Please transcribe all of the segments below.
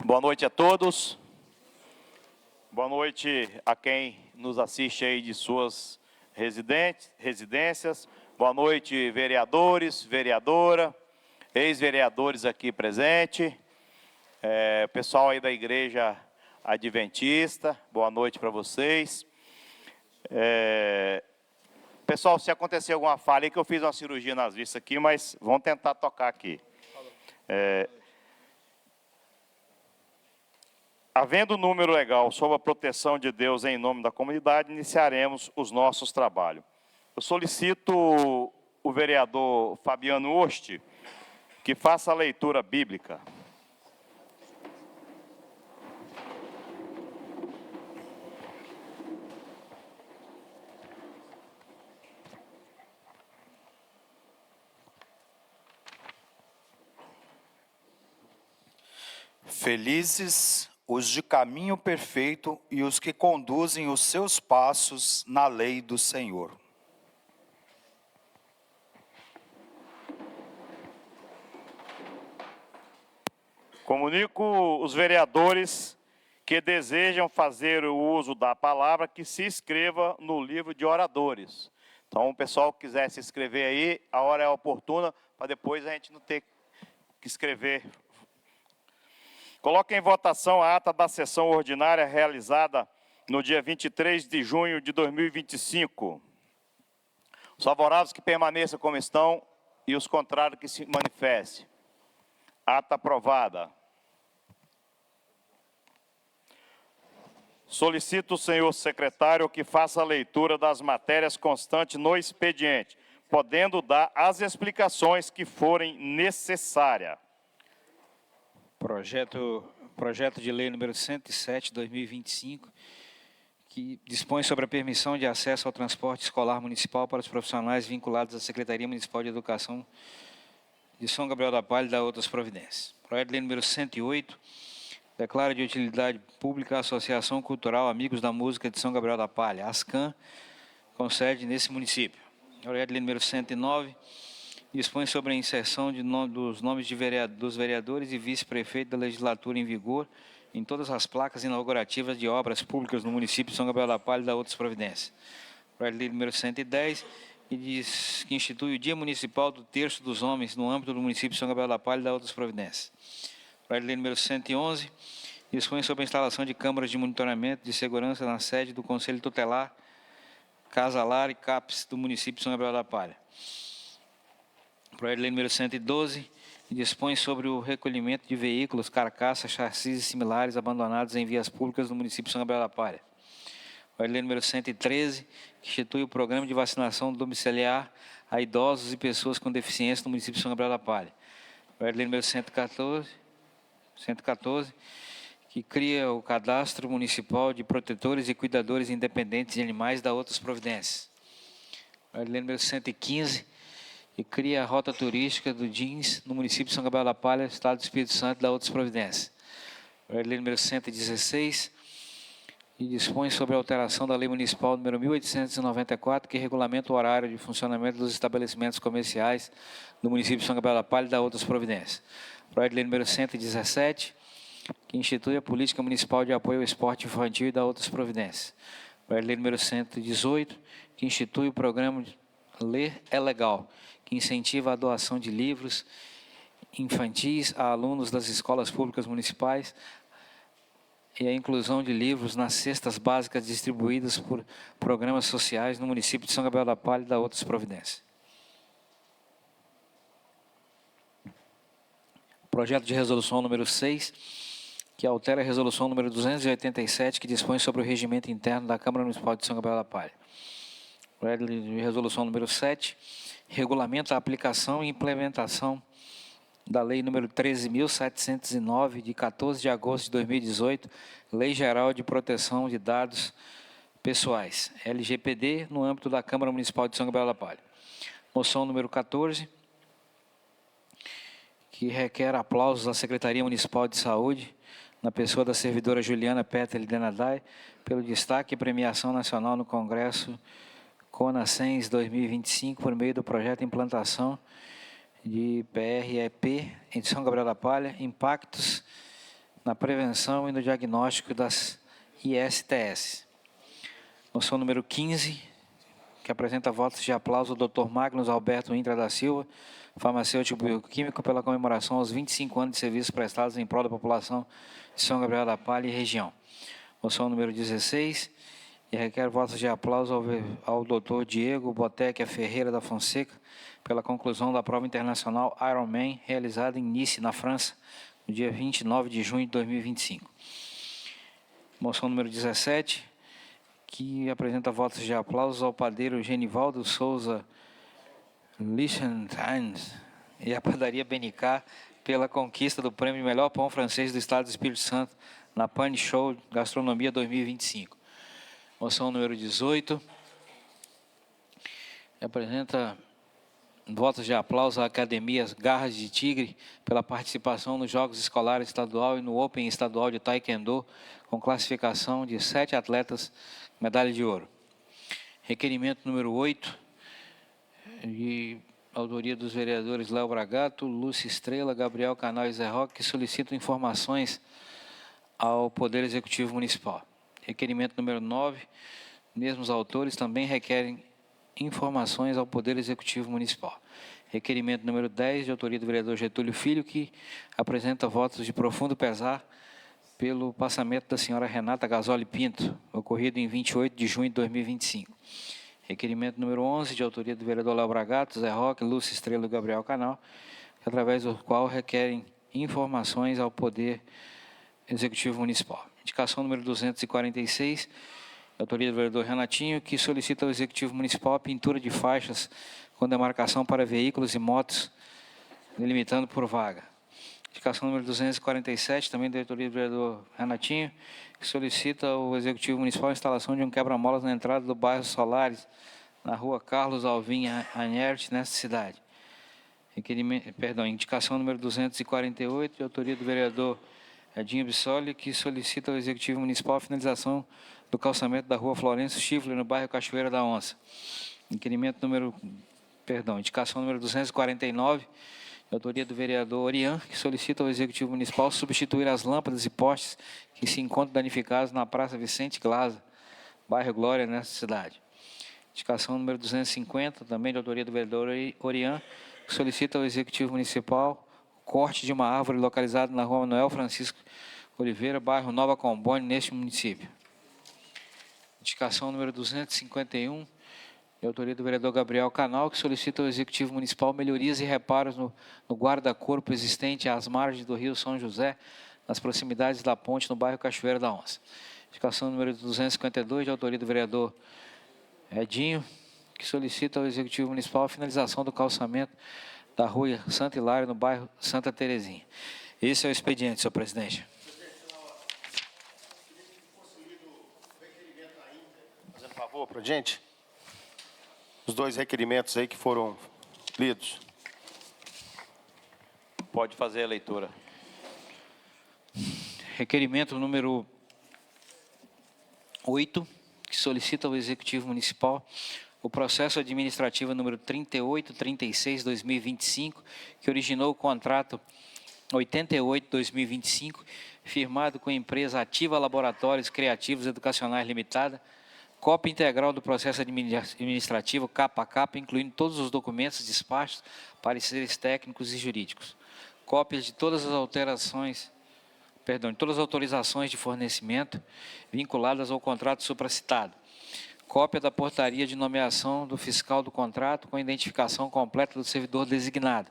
Boa noite a todos. Boa noite a quem nos assiste aí de suas residências. Boa noite, vereadores, vereadora, ex-vereadores aqui presentes, pessoal aí da Igreja Adventista, boa noite para vocês. Pessoal, se acontecer alguma falha, é que eu fiz uma cirurgia nas vistas aqui, mas vamos tentar tocar aqui. Havendo número legal sob a proteção de Deus em nome da comunidade, iniciaremos os nossos trabalhos. Eu solicito o vereador Fabiano Oste que faça a leitura bíblica. Felizes os de caminho perfeito e os que conduzem os seus passos na lei do Senhor. Comunico os vereadores que desejam fazer o uso da palavra que se inscreva no livro de oradores. Então, o pessoal que quiser se inscrever aí, a hora é oportuna, para depois a gente não ter que escrever. Coloque em votação a ata da sessão ordinária realizada no dia 23 de junho de 2025. Os favoráveis que permaneçam como estão e os contrários que se manifestem. Ata aprovada. Solicito o senhor secretário que faça a leitura das matérias constantes no expediente, podendo dar as explicações que forem necessárias. Projeto de lei número 107, 2025, que dispõe sobre a permissão de acesso ao transporte escolar municipal para os profissionais vinculados à Secretaria Municipal de Educação de São Gabriel da Palha e da outras providências. Projeto de lei número 108, declara de utilidade pública a Associação Cultural Amigos da Música de São Gabriel da Palha, ASCAM, com sede nesse município. Projeto de lei número 109, dispõe sobre a inserção dos nomes dos vereadores e vice-prefeito da legislatura em vigor em todas as placas inaugurativas de obras públicas no município de São Gabriel da Palha e da outras providências. Projeto de lei número 110, que institui o Dia Municipal do Terço dos Homens no âmbito do município de São Gabriel da Palha e da outras providências. Projeto de lei número 111, dispõe sobre a instalação de câmaras de monitoramento de segurança na sede do Conselho Tutelar, Casa Lar e CAPES do município de São Gabriel da Palha. Projeto de lei número 112, dispõe sobre o recolhimento de veículos, carcaças, chassis e similares abandonados em vias públicas do município de São Gabriel da Palha. Projeto de lei número 113, que institui o programa de vacinação domiciliar a idosos e pessoas com deficiência no município de São Gabriel da Palha. Projeto de lei número 114, que cria o Cadastro Municipal de Protetores e Cuidadores Independentes de Animais da outras providências. Projeto de lei número 115, e cria a rota turística do Jeans no município de São Gabriel da Palha, Estado do Espírito Santo e da outras providências. Projeto de lei número 116, e dispõe sobre a alteração da Lei Municipal número 1894, que regulamenta o horário de funcionamento dos estabelecimentos comerciais do município de São Gabriel da Palha e da outras providências. Projeto de lei número 117, que institui a Política Municipal de Apoio ao Esporte Infantil e da outras providências. Projeto de lei número 118, que institui o programa Ler é Legal, que incentiva a doação de livros infantis a alunos das escolas públicas municipais e a inclusão de livros nas cestas básicas distribuídas por programas sociais no município de São Gabriel da Palha e da outras providências. Projeto de resolução número 6, que altera a resolução número 287, que dispõe sobre o regimento interno da Câmara Municipal de São Gabriel da Palha. Projeto de resolução número 7, regulamenta a aplicação e implementação da Lei número 13.709, de 14 de agosto de 2018, Lei Geral de Proteção de Dados Pessoais, LGPD, no âmbito da Câmara Municipal de São Gabriel da Palha. Moção número 14, que requer aplausos à Secretaria Municipal de Saúde, na pessoa da servidora Juliana Petter Denadai, pelo destaque e premiação nacional no Congresso CONASENS 2025, por meio do projeto de implantação de PREP em São Gabriel da Palha, impactos na prevenção e no diagnóstico das ISTS. Moção número 15, que apresenta votos de aplauso ao Dr. Magnus Alberto Intra da Silva, farmacêutico bioquímico, pela comemoração aos 25 anos de serviços prestados em prol da população de São Gabriel da Palha e região. Moção número 16, e requer votos de aplauso ao Dr. Diego Botequia Ferreira da Fonseca, pela conclusão da prova internacional Ironman, realizada em Nice, na França, no dia 29 de junho de 2025. Moção número 17, que apresenta votos de aplauso ao padeiro Genivaldo Souza Lichtenstein e à padaria Benicá, pela conquista do prêmio de melhor pão francês do Estado do Espírito Santo na Pane Show Gastronomia 2025. Moção número 18, apresenta votos de aplauso à Academia Garras de Tigre pela participação nos Jogos Escolares Estadual e no Open Estadual de Taekwondo, com classificação de 7 atletas, medalha de ouro. Requerimento número 8, de autoria dos vereadores Léo Bragato, Lúcia Estrela, Gabriel Canal e Zé Roque, que solicitam informações ao Poder Executivo Municipal. Requerimento número 9, mesmos autores também requerem informações ao Poder Executivo Municipal. Requerimento número 10, de autoria do vereador Getúlio Filho, que apresenta votos de profundo pesar pelo passamento da senhora Renata Gasoli Pinto, ocorrido em 28 de junho de 2025. Requerimento número 11, de autoria do vereador Léo Bragato, Zé Roque, Lúcia Estrela e Gabriel Canal, através do qual requerem informações ao Poder Executivo Municipal. Indicação número 246, de autoria do vereador Renatinho, que solicita ao Executivo Municipal a pintura de faixas com demarcação para veículos e motos, delimitando por vaga. Indicação número 247, também da autoria do vereador Renatinho, que solicita ao Executivo Municipal a instalação de um quebra-molas na entrada do bairro Solares, na rua Carlos Alvim Anert, nesta cidade. Indicação número 248, de autoria do vereador Edinho Bissoli, que solicita ao Executivo Municipal a finalização do calçamento da rua Florencio Schiffler, no bairro Cachoeira da Onça. Indicação número 249, de autoria do vereador Orian, que solicita ao Executivo Municipal substituir as lâmpadas e postes que se encontram danificados na Praça Vicente Glaza, bairro Glória, nesta cidade. Indicação número 250, também de autoria do vereador Orian, que solicita ao Executivo Municipal corte de uma árvore localizada na rua Manuel Francisco Oliveira, bairro Nova Combone, neste município. Indicação número 251, de autoria do vereador Gabriel Canal, que solicita ao Executivo Municipal melhorias e reparos no guarda-corpo existente às margens do rio São José, nas proximidades da ponte, no bairro Cachoeira da Onça. Indicação número 252, de autoria do vereador Edinho, que solicita ao Executivo Municipal a finalização do calçamento da rua Santa Hilária, no bairro Santa Terezinha. Esse é o expediente, senhor presidente. Fazendo favor para a gente, os dois requerimentos aí que foram lidos. Pode fazer a leitura. Requerimento número 8, que solicita ao Executivo Municipal o processo administrativo número 3836-2025, que originou o contrato 88-2025, firmado com a empresa Ativa Laboratórios Criativos Educacionais Limitada, cópia integral do processo administrativo capa a capa, incluindo todos os documentos, despachos, pareceres técnicos e jurídicos. Cópias de todas as autorizações de fornecimento vinculadas ao contrato supracitado. Cópia da portaria de nomeação do fiscal do contrato com a identificação completa do servidor designado.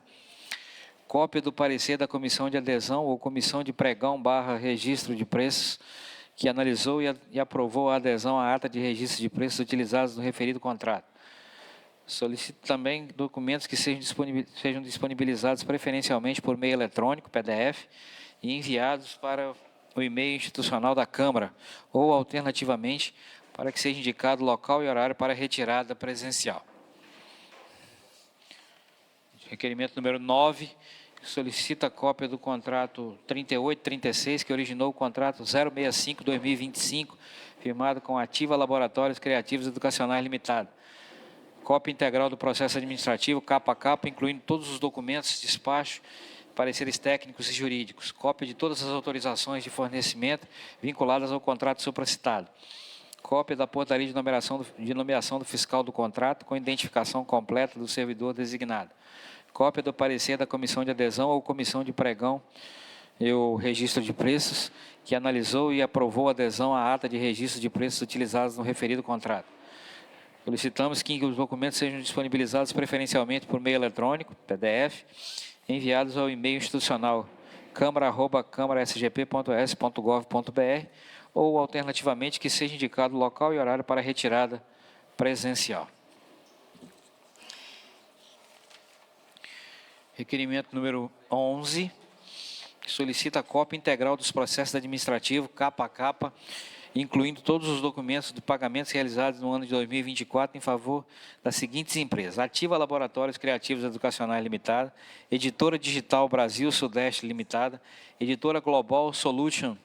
Cópia do parecer da comissão de adesão ou comissão de pregão / registro de preços, que analisou e aprovou a adesão à ata de registro de preços utilizados no referido contrato. Solicito também documentos que sejam disponibilizados preferencialmente por meio eletrônico, PDF, e enviados para o e-mail institucional da Câmara, ou alternativamente, para que seja indicado local e horário para retirada presencial. Requerimento número 9, solicita cópia do contrato 3836, que originou o contrato 065-2025, firmado com a Ativa Laboratórios Criativos Educacionais Limitada. Cópia integral do processo administrativo, capa a capa, incluindo todos os documentos, despacho pareceres técnicos e jurídicos, cópia de todas as autorizações de fornecimento vinculadas ao contrato supracitado, cópia da portaria de nomeação do fiscal do contrato com identificação completa do servidor designado, cópia do parecer da comissão de adesão ou comissão de pregão e o registro de preços, que analisou e aprovou a adesão à ata de registro de preços utilizados no referido contrato. Solicitamos que os documentos sejam disponibilizados preferencialmente por meio eletrônico, PDF, enviados ao e-mail institucional câmara@câmarasgp.s.gov.br ou, alternativamente, que seja indicado local e horário para retirada presencial. Requerimento número 11, solicita a cópia integral dos processos administrativos, capa a capa, incluindo todos os documentos de pagamentos realizados no ano de 2024 em favor das seguintes empresas: Ativa Laboratórios Criativos Educacionais Limitada, Editora Digital Brasil Sudeste Limitada, Editora Global Solution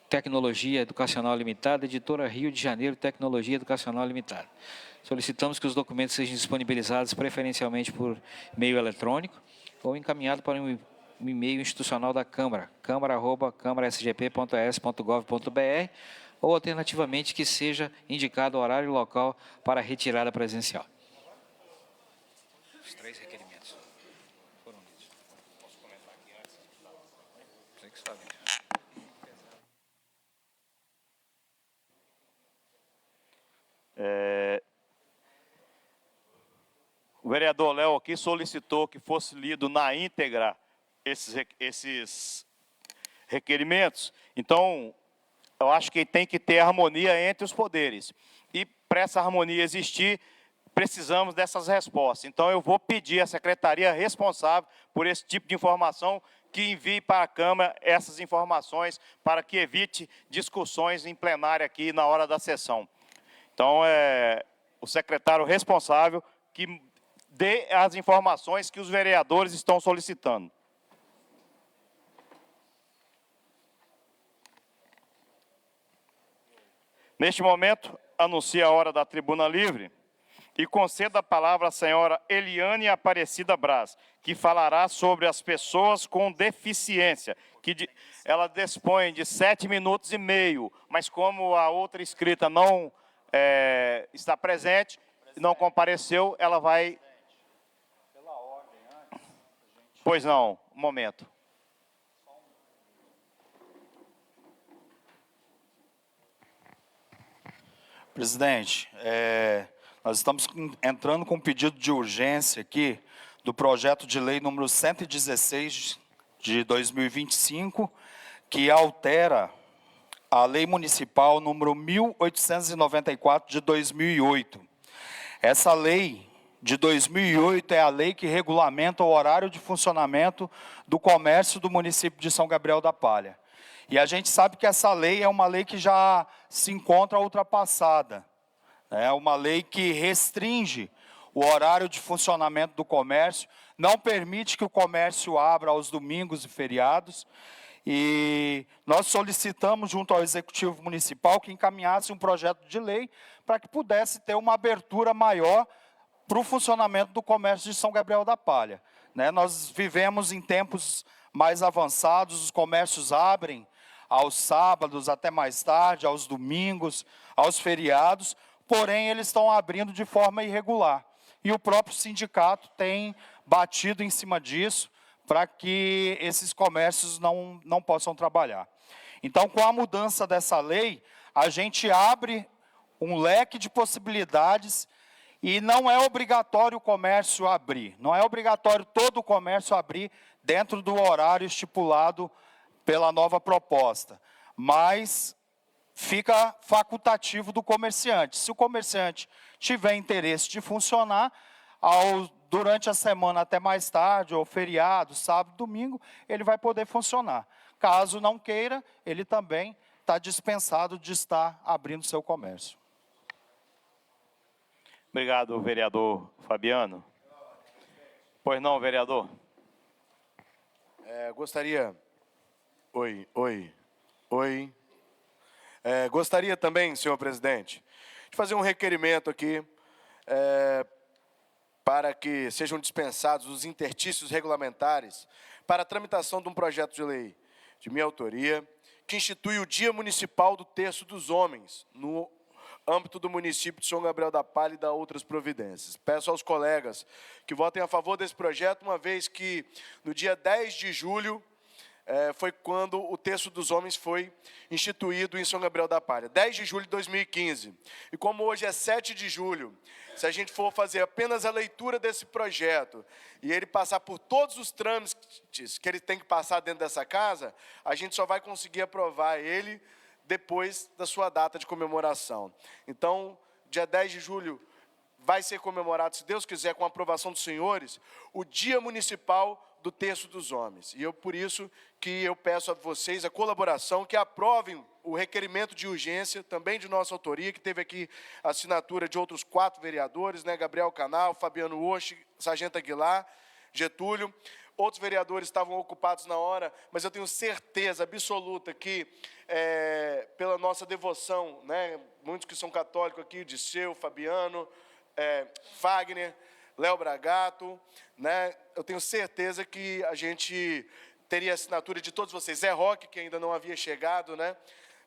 Tecnologia Educacional Limitada, Editora Rio de Janeiro Tecnologia Educacional Limitada. Solicitamos que os documentos sejam disponibilizados preferencialmente por meio eletrônico ou encaminhado para um e-mail institucional da Câmara, câmara@câmarasgp.es.gov.br, ou, alternativamente, que seja indicado horário e local para retirada presencial. Os 3 requerimentos foram lidos. Posso comentar aqui antes? Sei que sabe. O vereador Léo aqui solicitou que fosse lido na íntegra esses requerimentos. Então, eu acho que tem que ter harmonia entre os poderes. E para essa harmonia existir, precisamos dessas respostas. Então, eu vou pedir à secretaria responsável por esse tipo de informação que envie para a Câmara essas informações para que evite discussões em plenária aqui na hora da sessão. Então, o secretário responsável que dê as informações que os vereadores estão solicitando. Neste momento, anuncio a hora da tribuna livre e concedo a palavra à senhora Eliane Aparecida Braz, que falará sobre as pessoas com deficiência, ela dispõe de 7 minutos e meio, mas como a outra inscrita não está presente, não compareceu, ela vai... Pois não, um momento. Presidente, nós estamos entrando com um pedido de urgência aqui do projeto de lei número 116 de 2025, que altera a lei municipal número 1894 de 2008. Essa lei de 2008 é a lei que regulamenta o horário de funcionamento do comércio do município de São Gabriel da Palha. E a gente sabe que essa lei é uma lei que já se encontra ultrapassada. É uma lei que restringe o horário de funcionamento do comércio, não permite que o comércio abra aos domingos e feriados. E nós solicitamos junto ao Executivo Municipal que encaminhasse um projeto de lei para que pudesse ter uma abertura maior para o funcionamento do comércio de São Gabriel da Palha. Nós vivemos em tempos mais avançados, os comércios abrem aos sábados até mais tarde, aos domingos, aos feriados, porém eles estão abrindo de forma irregular. E o próprio sindicato tem batido em cima disso para que esses comércios não possam trabalhar. Então, com a mudança dessa lei, a gente abre um leque de possibilidades e não é obrigatório o comércio abrir, não é obrigatório todo o comércio abrir dentro do horário estipulado pela nova proposta, mas fica facultativo do comerciante. Se o comerciante tiver interesse de funcionar, durante a semana até mais tarde, ou feriado, sábado, domingo, ele vai poder funcionar. Caso não queira, ele também está dispensado de estar abrindo seu comércio. Obrigado, vereador Fabiano. Pois não, vereador? Gostaria... Gostaria também, senhor presidente, de fazer um requerimento aqui para que sejam dispensados os interstícios regulamentares para a tramitação de um projeto de lei de minha autoria, que institui o Dia Municipal do Terço dos Homens, no âmbito do município de São Gabriel da Palha e da outras providências. Peço aos colegas que votem a favor desse projeto, uma vez que no dia 10 de julho foi quando o Terço dos Homens foi instituído em São Gabriel da Palha, 10 de julho de 2015. E como hoje é 7 de julho, se a gente for fazer apenas a leitura desse projeto e ele passar por todos os trâmites que ele tem que passar dentro dessa casa, a gente só vai conseguir aprovar ele depois da sua data de comemoração. Então, dia 10 de julho vai ser comemorado, se Deus quiser, com a aprovação dos senhores, o Dia Municipal do Terço dos Homens. E por isso que eu peço a vocês a colaboração, que aprovem o requerimento de urgência, também de nossa autoria, que teve aqui a assinatura de outros 4 vereadores, né? Gabriel Canal, Fabiano Oshi, Sargento Aguilar, Getúlio. Outros vereadores estavam ocupados na hora, mas eu tenho certeza absoluta que, pela nossa devoção, né? Muitos que são católicos aqui, Disseu, Fabiano, Fagner, Léo Bragato, né? Eu tenho certeza que a gente teria a assinatura de todos vocês. Zé Roque, que ainda não havia chegado, né?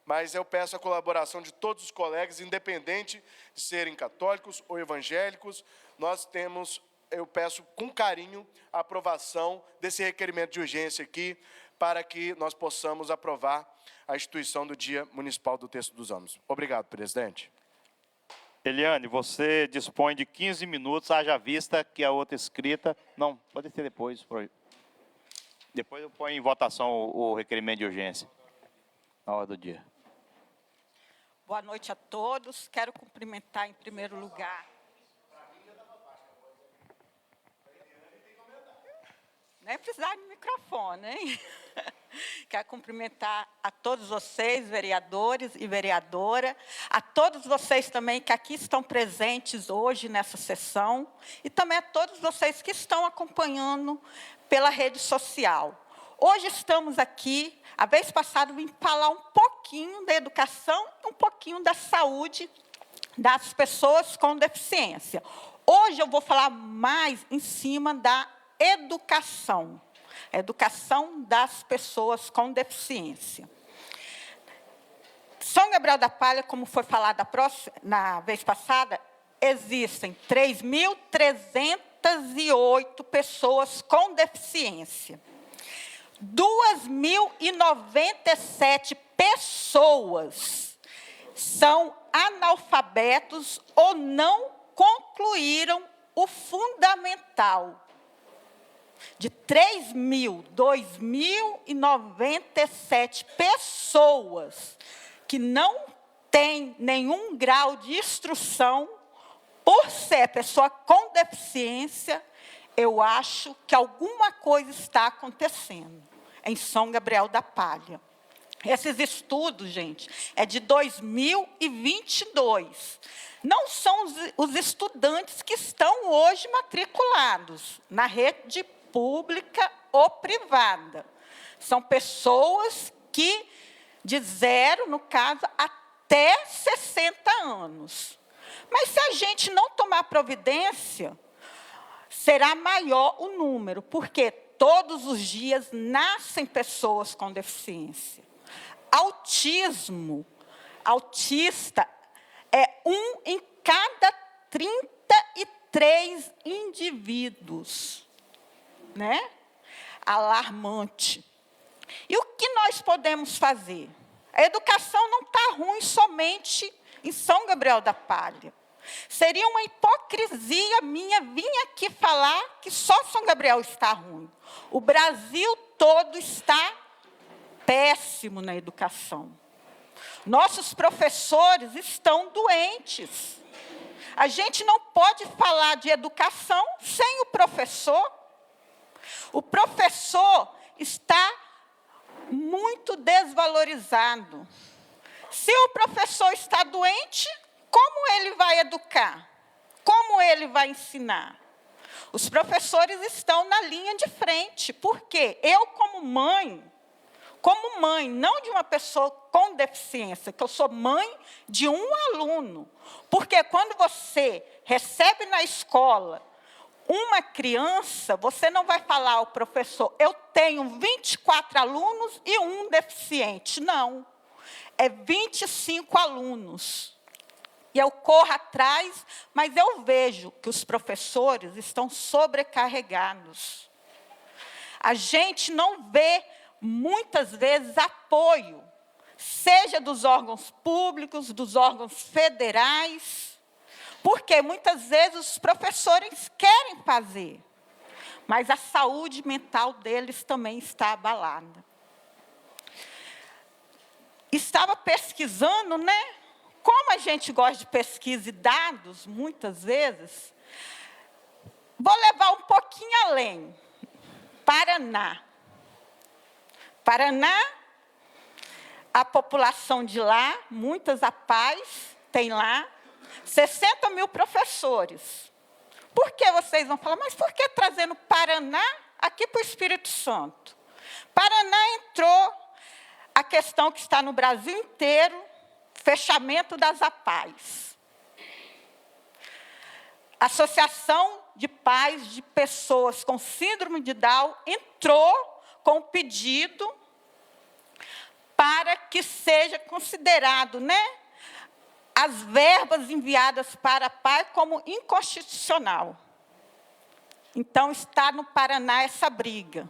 Mas eu peço a colaboração de todos os colegas, independente de serem católicos ou evangélicos. Eu peço com carinho a aprovação desse requerimento de urgência aqui, para que nós possamos aprovar a instituição do Dia Municipal do Terço dos Homens. Obrigado, presidente. Eliane, você dispõe de 15 minutos, haja vista que a outra escrita... Não, pode ser depois. Depois eu ponho em votação o requerimento de urgência, na hora do dia. Boa noite a todos. Quero cumprimentar, em primeiro lugar... Nem precisar de microfone, hein? Quero cumprimentar a todos vocês, vereadores e vereadora, a todos vocês também que aqui estão presentes hoje nessa sessão, e também a todos vocês que estão acompanhando pela rede social. Hoje estamos aqui, a vez passada eu vim falar um pouquinho da educação e um pouquinho da saúde das pessoas com deficiência. Hoje eu vou falar mais em cima da educação. A educação das pessoas com deficiência. São Gabriel da Palha, como foi falado na vez passada, existem 3.308 pessoas com deficiência. 2.097 pessoas são analfabetos ou não concluíram o fundamental. De 2.097 pessoas que não têm nenhum grau de instrução, por ser pessoa com deficiência, eu acho que alguma coisa está acontecendo em São Gabriel da Palha. Esses estudos, gente, é de 2022. Não são os estudantes que estão hoje matriculados na rede pública ou privada. São pessoas que, de 0, no caso, até 60 anos. Mas se a gente não tomar providência, será maior o número, porque todos os dias nascem pessoas com deficiência. Autista é 1 em cada 33 indivíduos. Né? Alarmante. E o que nós podemos fazer? A educação não está ruim somente em São Gabriel da Palha. Seria uma hipocrisia minha vir aqui falar que só São Gabriel está ruim. O Brasil todo está péssimo na educação. Nossos professores estão doentes. A gente não pode falar de educação sem o professor. O professor está muito desvalorizado. Se o professor está doente, como ele vai educar? Como ele vai ensinar? Os professores estão na linha de frente. Por quê? Eu, como mãe, não de uma pessoa com deficiência, que eu sou mãe de um aluno. Porque quando você recebe na escola uma criança, você não vai falar ao professor, eu tenho 24 alunos e um deficiente. Não, é 25 alunos. E eu corro atrás, mas eu vejo que os professores estão sobrecarregados. A gente não vê, muitas vezes, apoio, seja dos órgãos públicos, dos órgãos federais, porque muitas vezes os professores querem fazer, mas a saúde mental deles também está abalada. Estava pesquisando, né? Como a gente gosta de pesquisa e dados, muitas vezes, vou levar um pouquinho além. Paraná. Paraná, a população de lá, muitas APAES, tem lá 60 mil professores. Por que vocês vão falar, mas por que trazendo Paraná aqui para o Espírito Santo? Paraná entrou a questão que está no Brasil inteiro, fechamento das APAES. Associação de Pais de Pessoas com Síndrome de Down entrou com um pedido para que seja considerado, né, as verbas enviadas para a PAI como inconstitucional. Então, está no Paraná essa briga.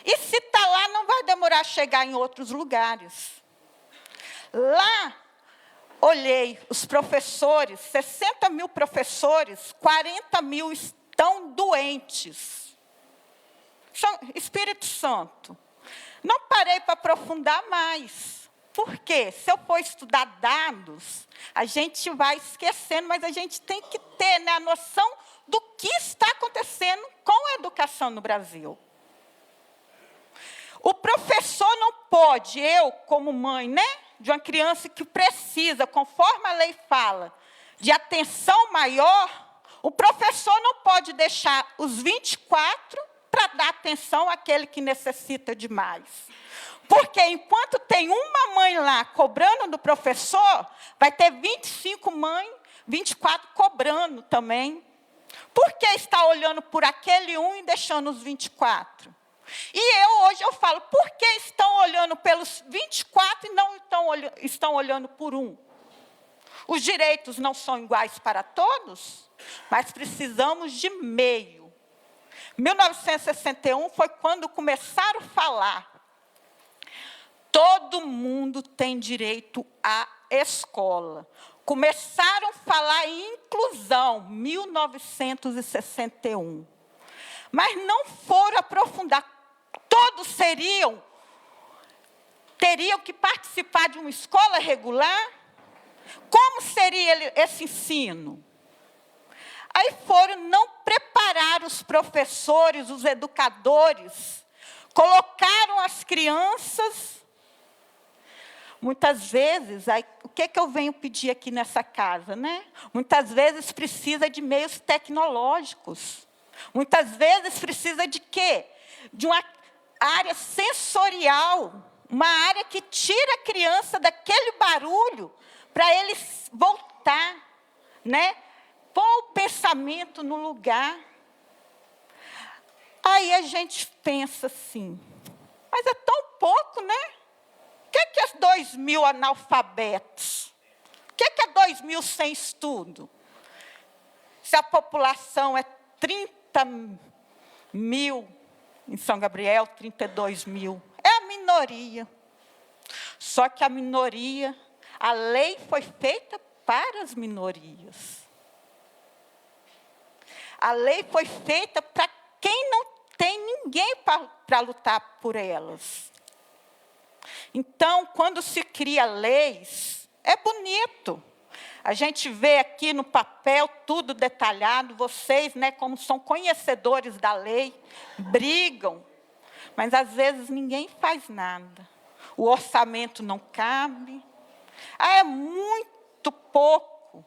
E se está lá, não vai demorar a chegar em outros lugares. Lá, olhei os professores, 60 mil professores, 40 mil estão doentes. Espírito Santo. Não parei para aprofundar mais. Por quê? Se eu for estudar dados, a gente vai esquecendo, mas a gente tem que ter, né, a noção do que está acontecendo com a educação no Brasil. O professor não pode, eu como mãe, né, de uma criança que precisa, conforme a lei fala, de atenção maior, o professor não pode deixar os 24 para dar atenção àquele que necessita de mais. Porque enquanto tem uma mãe lá cobrando do professor, vai ter 25 mães, 24 cobrando também. Por que está olhando por aquele um e deixando os 24? E hoje eu falo, por que estão olhando pelos 24 e não estão olhando por um? Os direitos não são iguais para todos, mas precisamos de meio. 1961 foi quando começaram a falar. Todo mundo tem direito à escola. Começaram a falar em inclusão, 1961. Mas não foram aprofundar. Todos teriam que participar de uma escola regular? Como seria esse ensino? Aí não prepararam os professores, os educadores, colocaram as crianças. Muitas vezes, o que eu venho pedir aqui nessa casa, né? Muitas vezes precisa de meios tecnológicos. Muitas vezes precisa de quê? De uma área sensorial, uma área que tira a criança daquele barulho para ele voltar, né? Pôr o pensamento no lugar. Aí a gente pensa assim, mas é tão pouco, né? O que é 2.000 analfabetos? O que é 2.000 sem estudo? Se a população é 30 mil, em São Gabriel, 32 mil. É a minoria. Só que a minoria, a lei foi feita para as minorias. A lei foi feita para quem não tem ninguém para lutar por elas. Então, quando se cria leis, é bonito. A gente vê aqui no papel tudo detalhado, vocês, né, como são conhecedores da lei, brigam, mas às vezes ninguém faz nada. O orçamento não cabe. É muito pouco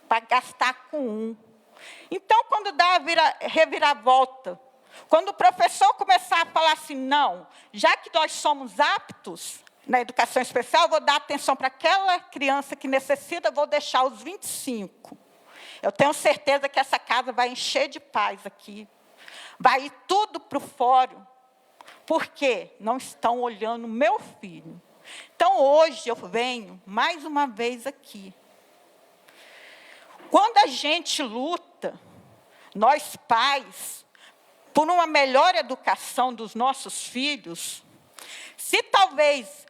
para gastar com um. Então, quando dá a reviravolta, quando o professor começar a falar assim, não, já que nós somos aptos na educação especial, vou dar atenção para aquela criança que necessita, vou deixar os 25. Eu tenho certeza que essa casa vai encher de paz aqui. Vai ir tudo para o fórum. Porque não estão olhando o meu filho. Então, hoje, eu venho mais uma vez aqui. Quando a gente luta, nós pais, por uma melhor educação dos nossos filhos, se talvez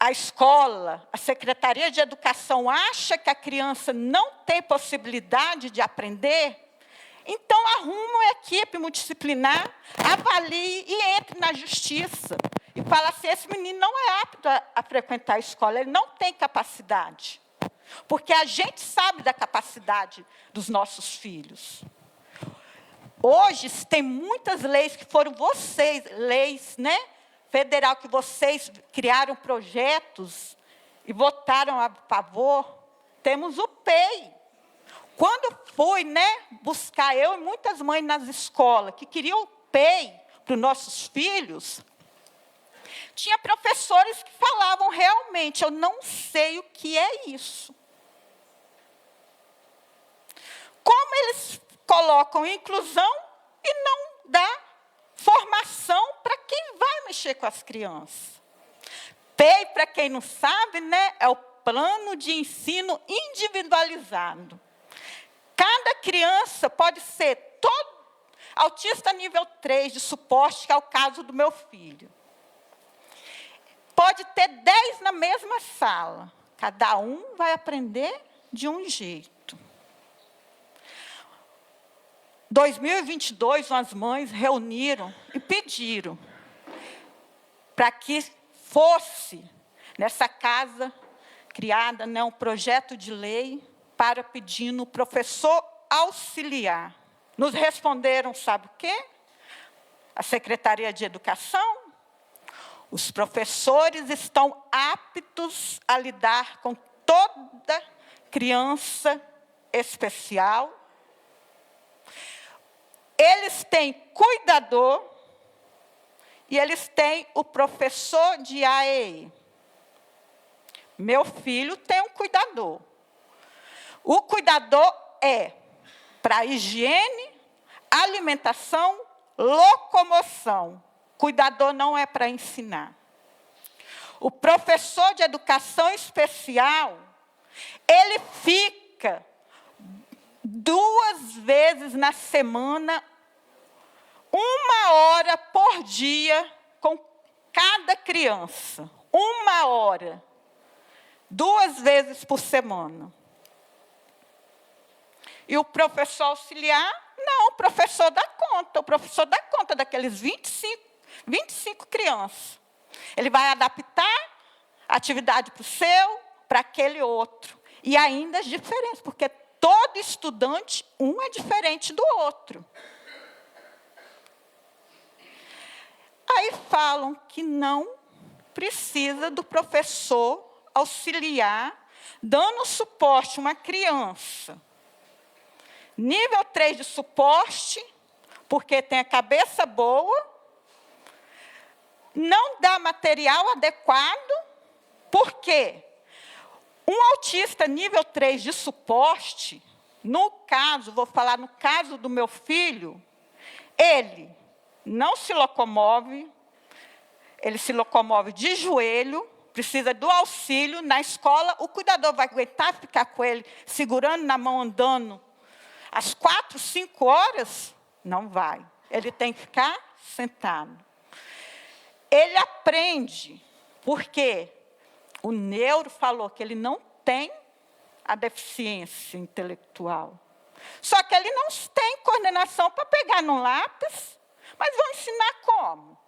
a escola, a Secretaria de Educação acha que a criança não tem possibilidade de aprender, então arruma uma equipe multidisciplinar, avalie e entre na justiça. E fala assim, esse menino não é apto a frequentar a escola, ele não tem capacidade. Porque a gente sabe da capacidade dos nossos filhos. Hoje, tem muitas leis que foram vocês, leis, né, federal, que vocês criaram projetos e votaram a favor. Temos o PEI. Quando fui, né, buscar eu e muitas mães nas escolas que queriam o PEI para os nossos filhos, tinha professores que falavam realmente, eu não sei o que é isso. Como eles colocam inclusão e não dá formação para quem vai mexer com as crianças. PEI, para quem não sabe, né, é o Plano de Ensino Individualizado. Cada criança pode ser todo autista nível 3 de suporte, que é o caso do meu filho. Pode ter 10 na mesma sala. Cada um vai aprender de um jeito. 2022, as mães reuniram e pediram para que fosse, nessa casa criada, né, um projeto de lei para pedir no professor auxiliar. Nos responderam, sabe o quê? A Secretaria de Educação. Os professores estão aptos a lidar com toda criança especial. Eles têm cuidador e eles têm o professor de AEI. Meu filho tem um cuidador. O cuidador é para higiene, alimentação, locomoção. Cuidador não é para ensinar. O professor de educação especial, ele fica 2 vezes na semana, 1 hora por dia com cada criança. 1 hora. 2 vezes por semana. E o professor auxiliar, não, o professor dá conta. O professor dá conta daqueles 25 crianças. Ele vai adaptar a atividade para o seu, para aquele outro. E ainda as diferenças, porque todo estudante, um é diferente do outro. Aí falam que não precisa do professor auxiliar, dando suporte a uma criança. Nível 3 de suporte, porque tem a cabeça boa, não dá material adequado, porque um autista nível 3 de suporte, no caso, vou falar no caso do meu filho, ele não se locomove, ele se locomove de joelho, precisa do auxílio. Na escola, o cuidador vai aguentar ficar com ele, segurando na mão, andando, às 4, 5 horas? Não vai. Ele tem que ficar sentado. Ele aprende, porque o neuro falou que ele não tem a deficiência intelectual. Só que ele não tem coordenação para pegar no lápis, mas vão ensinar como?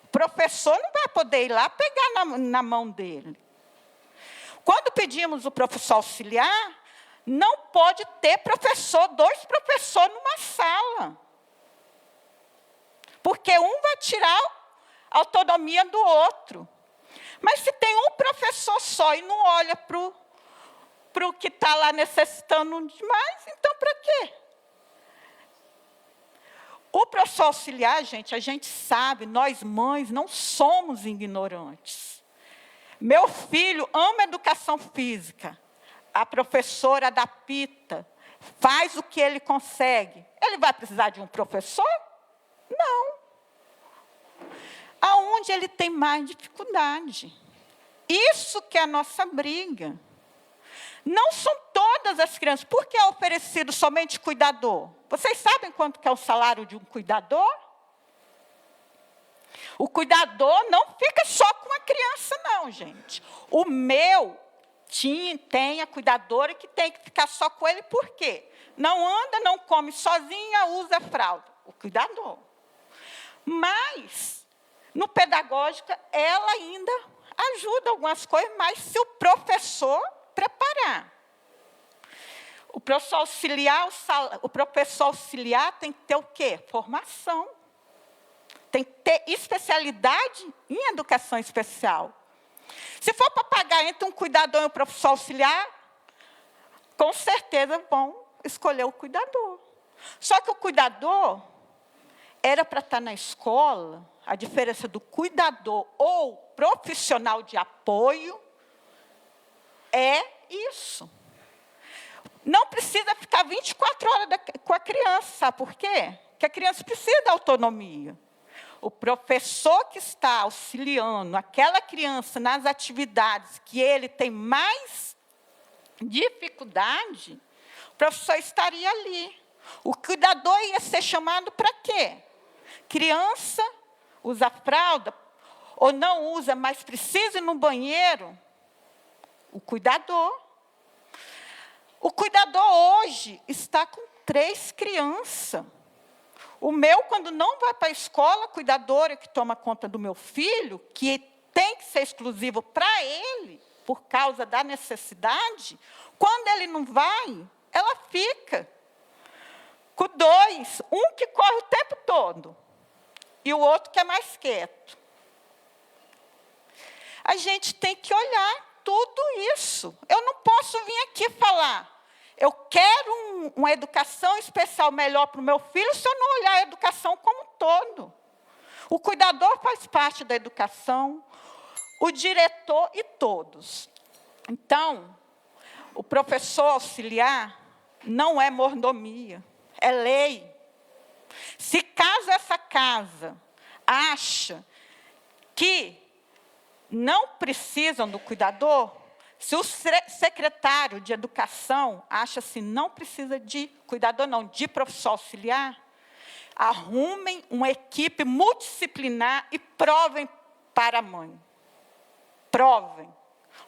O professor não vai poder ir lá pegar na mão dele. Quando pedimos o professor auxiliar, não pode ter 2 professores numa sala. Porque um vai tirar a autonomia do outro. Mas se tem um professor só e não olha para o que está lá necessitando demais, então para quê? O professor auxiliar, gente, a gente sabe, nós mães não somos ignorantes. Meu filho ama educação física, a professora adapta, faz o que ele consegue, ele vai precisar de um professor? Não. Aonde ele tem mais dificuldade. Isso que é a nossa briga. Não são todas as crianças. Por que é oferecido somente cuidador? Vocês sabem quanto que é o salário de um cuidador? O cuidador não fica só com a criança, não, gente. O meu tem a cuidadora que tem que ficar só com ele. Por quê? Não anda, não come sozinha, usa fralda. O cuidador. Mas, no pedagógico, ela ainda ajuda algumas coisas, mas se o professor preparar. O professor auxiliar tem que ter o quê? Formação. Tem que ter especialidade em educação especial. Se for para pagar entre um cuidador e um professor auxiliar, com certeza vão escolher o cuidador. Só que o cuidador era para estar na escola, a diferença do cuidador ou profissional de apoio é isso. Não precisa ficar 24 horas com a criança, sabe por quê? Porque a criança precisa da autonomia. O professor que está auxiliando aquela criança nas atividades que ele tem mais dificuldade, o professor estaria ali. O cuidador ia ser chamado para quê? Criança usa fralda ou não usa, mas precisa ir no banheiro. O cuidador. O cuidador hoje está com 3 crianças. O meu, quando não vai para a escola, a cuidadora que toma conta do meu filho, que tem que ser exclusivo para ele, por causa da necessidade, quando ele não vai, ela fica com 2. Um que corre o tempo todo e o outro que é mais quieto. A gente tem que olhar tudo isso. Eu não posso vir aqui falar, eu quero uma educação especial melhor para o meu filho, se eu não olhar a educação como um todo. O cuidador faz parte da educação, o diretor e todos. Então, o professor auxiliar não é mordomia, é lei. Se caso essa casa acha que não precisam do cuidador, se o secretário de educação acha assim, não precisa de cuidador, não, de professor auxiliar, arrumem uma equipe multidisciplinar e provem para a mãe. Provem.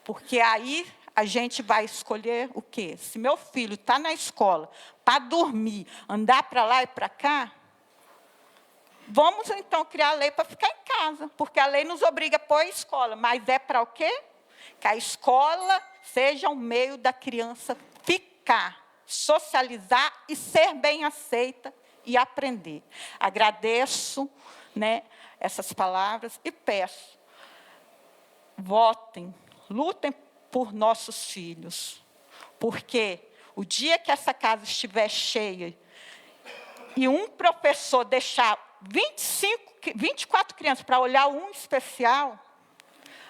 Porque aí a gente vai escolher o quê? Se meu filho está na escola para dormir, andar para lá e para cá, vamos, então, criar a lei para ficar em casa, porque a lei nos obriga a pôr a escola. Mas é para o quê? Que a escola seja um meio da criança ficar, socializar e ser bem aceita e aprender. Agradeço, essas palavras e peço, votem, lutem por nossos filhos, porque o dia que essa casa estiver cheia e um professor deixar 24 crianças para olhar um especial,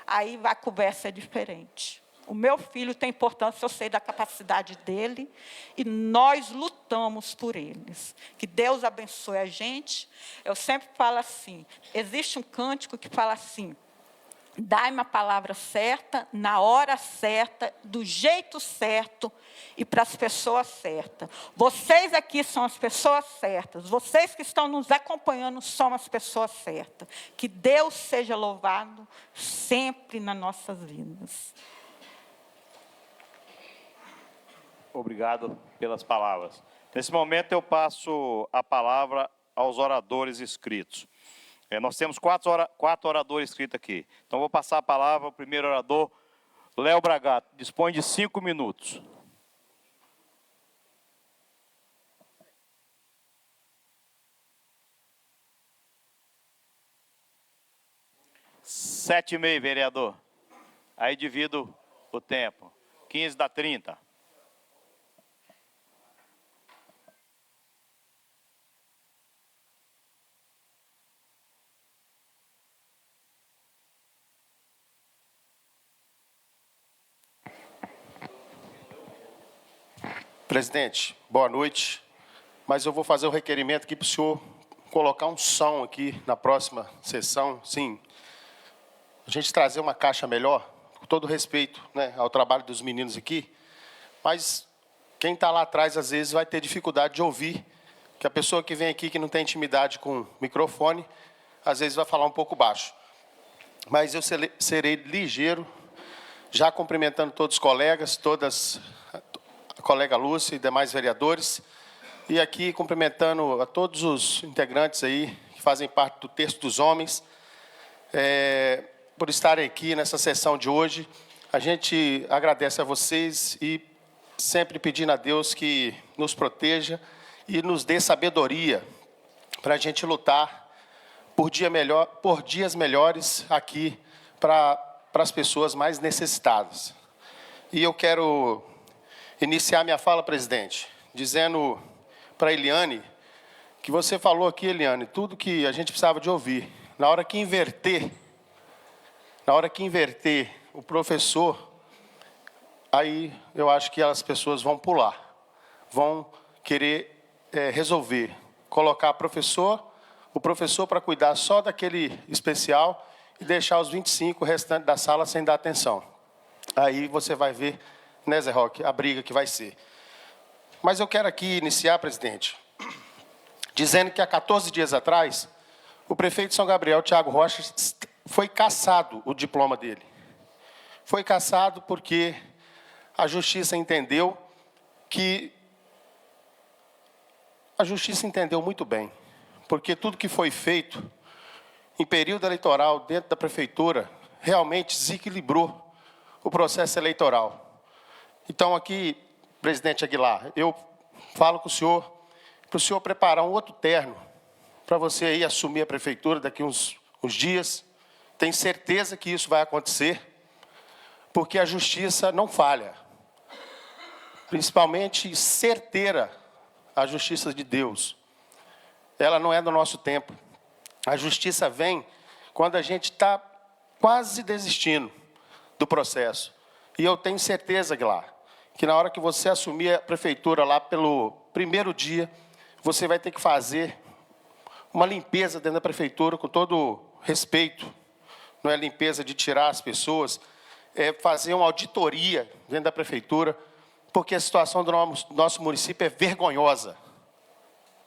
aí a conversa é diferente. O meu filho tem importância, eu sei da capacidade dele, e nós lutamos por eles. Que Deus abençoe a gente. Eu sempre falo assim, existe um cântico que fala assim, dai-me a palavra certa, na hora certa, do jeito certo e para as pessoas certas. Vocês aqui são as pessoas certas. Vocês que estão nos acompanhando são as pessoas certas. Que Deus seja louvado sempre nas nossas vidas. Obrigado pelas palavras. Nesse momento eu passo a palavra aos oradores inscritos. Nós temos 4 oradores inscritos aqui. Então, vou passar a palavra ao primeiro orador, Léo Bragato. Dispõe de 5 minutos. Sete e meio, vereador. Aí divido o tempo. 15 dá 30. Presidente, boa noite. Mas eu vou fazer o requerimento aqui para o senhor colocar um som aqui na próxima sessão. Sim, a gente trazer uma caixa melhor, com todo respeito, né, ao trabalho dos meninos aqui. Mas quem está lá atrás, às vezes, vai ter dificuldade de ouvir, que a pessoa que vem aqui, que não tem intimidade com o microfone, às vezes vai falar um pouco baixo. Mas eu serei ligeiro, já cumprimentando todos os colegas, a colega Lúcia e demais vereadores, e aqui cumprimentando a todos os integrantes aí, que fazem parte do Terço dos Homens, por estarem aqui nessa sessão de hoje. A gente agradece a vocês e sempre pedindo a Deus que nos proteja e nos dê sabedoria para a gente lutar por dias melhores aqui para as pessoas mais necessitadas. E eu quero iniciar minha fala, presidente, dizendo para a Eliane, que você falou aqui, Eliane, tudo que a gente precisava de ouvir. Na hora que inverter o professor, aí eu acho que as pessoas vão pular, vão querer resolver, colocar o professor para cuidar só daquele especial e deixar os 25 restantes da sala sem dar atenção. Aí você vai ver, né, Zé Roque, a briga que vai ser. Mas eu quero aqui iniciar, presidente, dizendo que há 14 dias atrás, o prefeito de São Gabriel, Tiago Rocha, foi cassado o diploma dele. Foi cassado porque a Justiça entendeu muito bem, porque tudo que foi feito em período eleitoral dentro da prefeitura realmente desequilibrou o processo eleitoral. Então aqui, presidente Aguilar, eu falo com o senhor, para o senhor preparar um outro terno, para você aí assumir a prefeitura daqui uns dias. Tenho certeza que isso vai acontecer, porque a Justiça não falha. Principalmente certeira a Justiça de Deus. Ela não é do nosso tempo. A Justiça vem quando a gente está quase desistindo do processo. E eu tenho certeza, Aguilar, que na hora que você assumir a prefeitura lá pelo primeiro dia, você vai ter que fazer uma limpeza dentro da prefeitura com todo respeito. Não é limpeza de tirar as pessoas, é fazer uma auditoria dentro da prefeitura, porque a situação do nosso município é vergonhosa.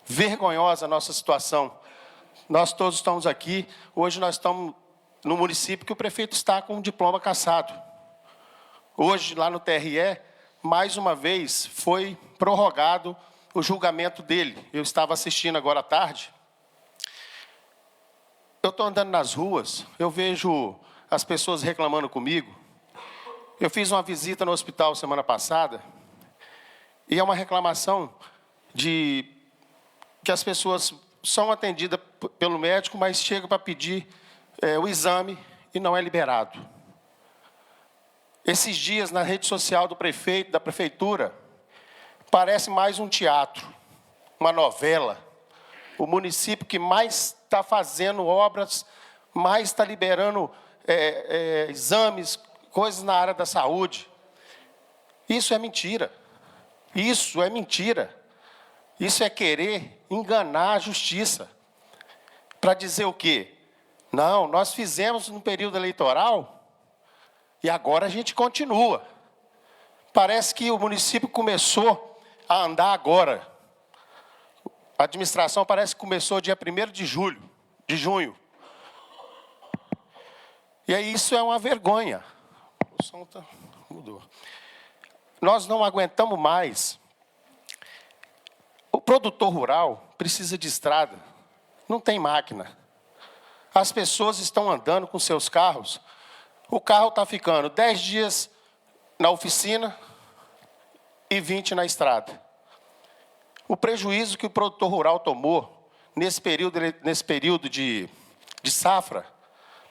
Vergonhosa a nossa situação. Nós todos estamos aqui, hoje nós estamos no município que o prefeito está com um diploma cassado. Hoje, lá no TRE, mais uma vez, foi prorrogado o julgamento dele. Eu estava assistindo agora à tarde. Eu estou andando nas ruas, eu vejo as pessoas reclamando comigo. Eu fiz uma visita no hospital semana passada, e é uma reclamação de que as pessoas são atendidas pelo médico, mas chegam para pedir o exame e não é liberado. Esses dias, na rede social do prefeito, da prefeitura, parece mais um teatro, uma novela. O município que mais está fazendo obras, mais está liberando exames, coisas na área da saúde. Isso é mentira. Isso é mentira. Isso é querer enganar a Justiça. Para dizer o quê? Não, nós fizemos no período eleitoral e agora a gente continua. Parece que o município começou a andar agora. A administração parece que começou dia 1º de junho. E aí isso é uma vergonha. O som mudou. Nós não aguentamos mais. O produtor rural precisa de estrada. Não tem máquina. As pessoas estão andando com seus carros. O carro está ficando 10 dias na oficina e 20 na estrada. O prejuízo que o produtor rural tomou nesse período de safra,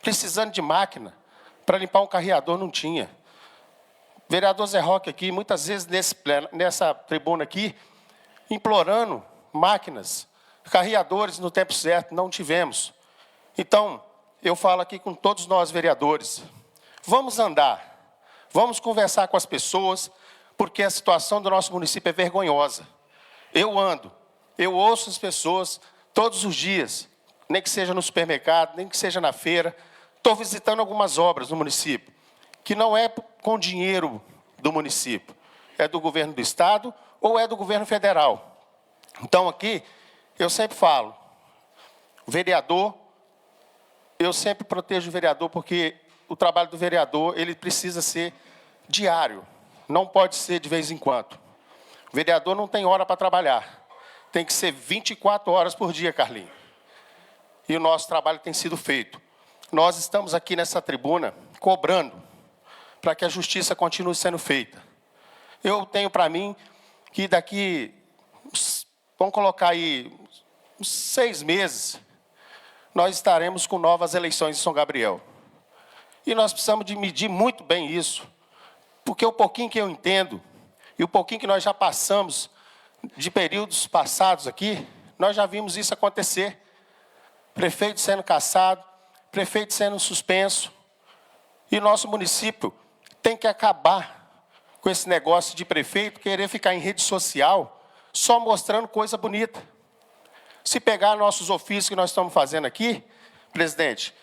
precisando de máquina, para limpar um carreador não tinha. Vereador Zé Roque aqui, muitas vezes nessa tribuna aqui, implorando máquinas, carreadores no tempo certo, não tivemos. Então, eu falo aqui com todos nós vereadores, vamos andar, vamos conversar com as pessoas, porque a situação do nosso município é vergonhosa. Eu ouço as pessoas todos os dias, nem que seja no supermercado, nem que seja na feira. Estou visitando algumas obras no município, que não é com dinheiro do município, é do governo do estado ou é do governo federal. Então aqui, eu sempre falo, vereador, eu sempre protejo o vereador, porque o trabalho do vereador, ele precisa ser diário, não pode ser de vez em quando. O vereador não tem hora para trabalhar, tem que ser 24 horas por dia, Carlinhos. E o nosso trabalho tem sido feito. Nós estamos aqui nessa tribuna cobrando para que a justiça continue sendo feita. Eu tenho para mim que daqui, vamos colocar aí, uns 6 meses, nós estaremos com novas eleições em São Gabriel. E nós precisamos de medir muito bem isso, porque o pouquinho que eu entendo, e o pouquinho que nós já passamos de períodos passados aqui, nós já vimos isso acontecer. Prefeito sendo cassado, prefeito sendo suspenso. E nosso município tem que acabar com esse negócio de prefeito querer ficar em rede social só mostrando coisa bonita. Se pegar nossos ofícios que nós estamos fazendo aqui, presidente,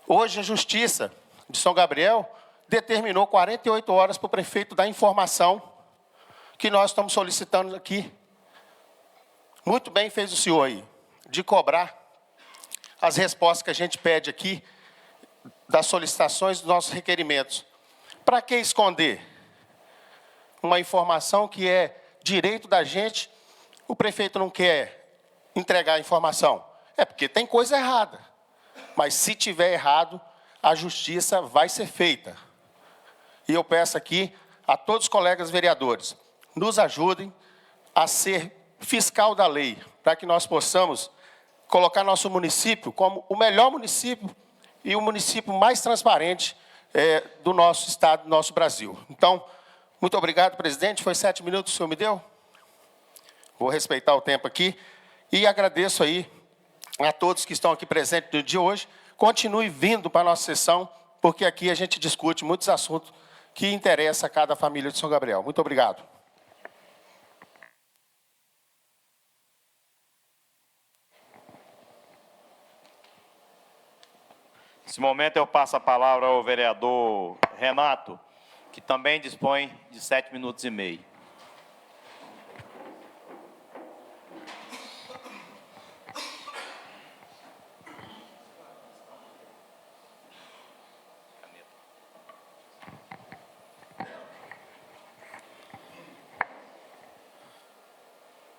hoje a Justiça de São Gabriel determinou 48 horas para o prefeito dar informação que nós estamos solicitando aqui. Muito bem fez o senhor aí, de cobrar as respostas que a gente pede aqui, das solicitações dos nossos requerimentos. Para que esconder uma informação que é direito da gente, o prefeito não quer entregar a informação? É porque tem coisa errada. Mas se tiver errado, a justiça vai ser feita. E eu peço aqui a todos os colegas vereadores, nos ajudem a ser fiscal da lei, para que nós possamos colocar nosso município como o melhor município e o município mais transparente do nosso estado, do nosso Brasil. Então, muito obrigado, presidente. Foi 7 minutos que o senhor me deu? Vou respeitar o tempo aqui. E agradeço aí a todos que estão aqui presentes no dia de hoje. Continue vindo para a nossa sessão, porque aqui a gente discute muitos assuntos que interessam a cada família de São Gabriel. Muito obrigado. Nesse momento eu passo a palavra ao vereador Renato, que também dispõe de 7 minutos e meio.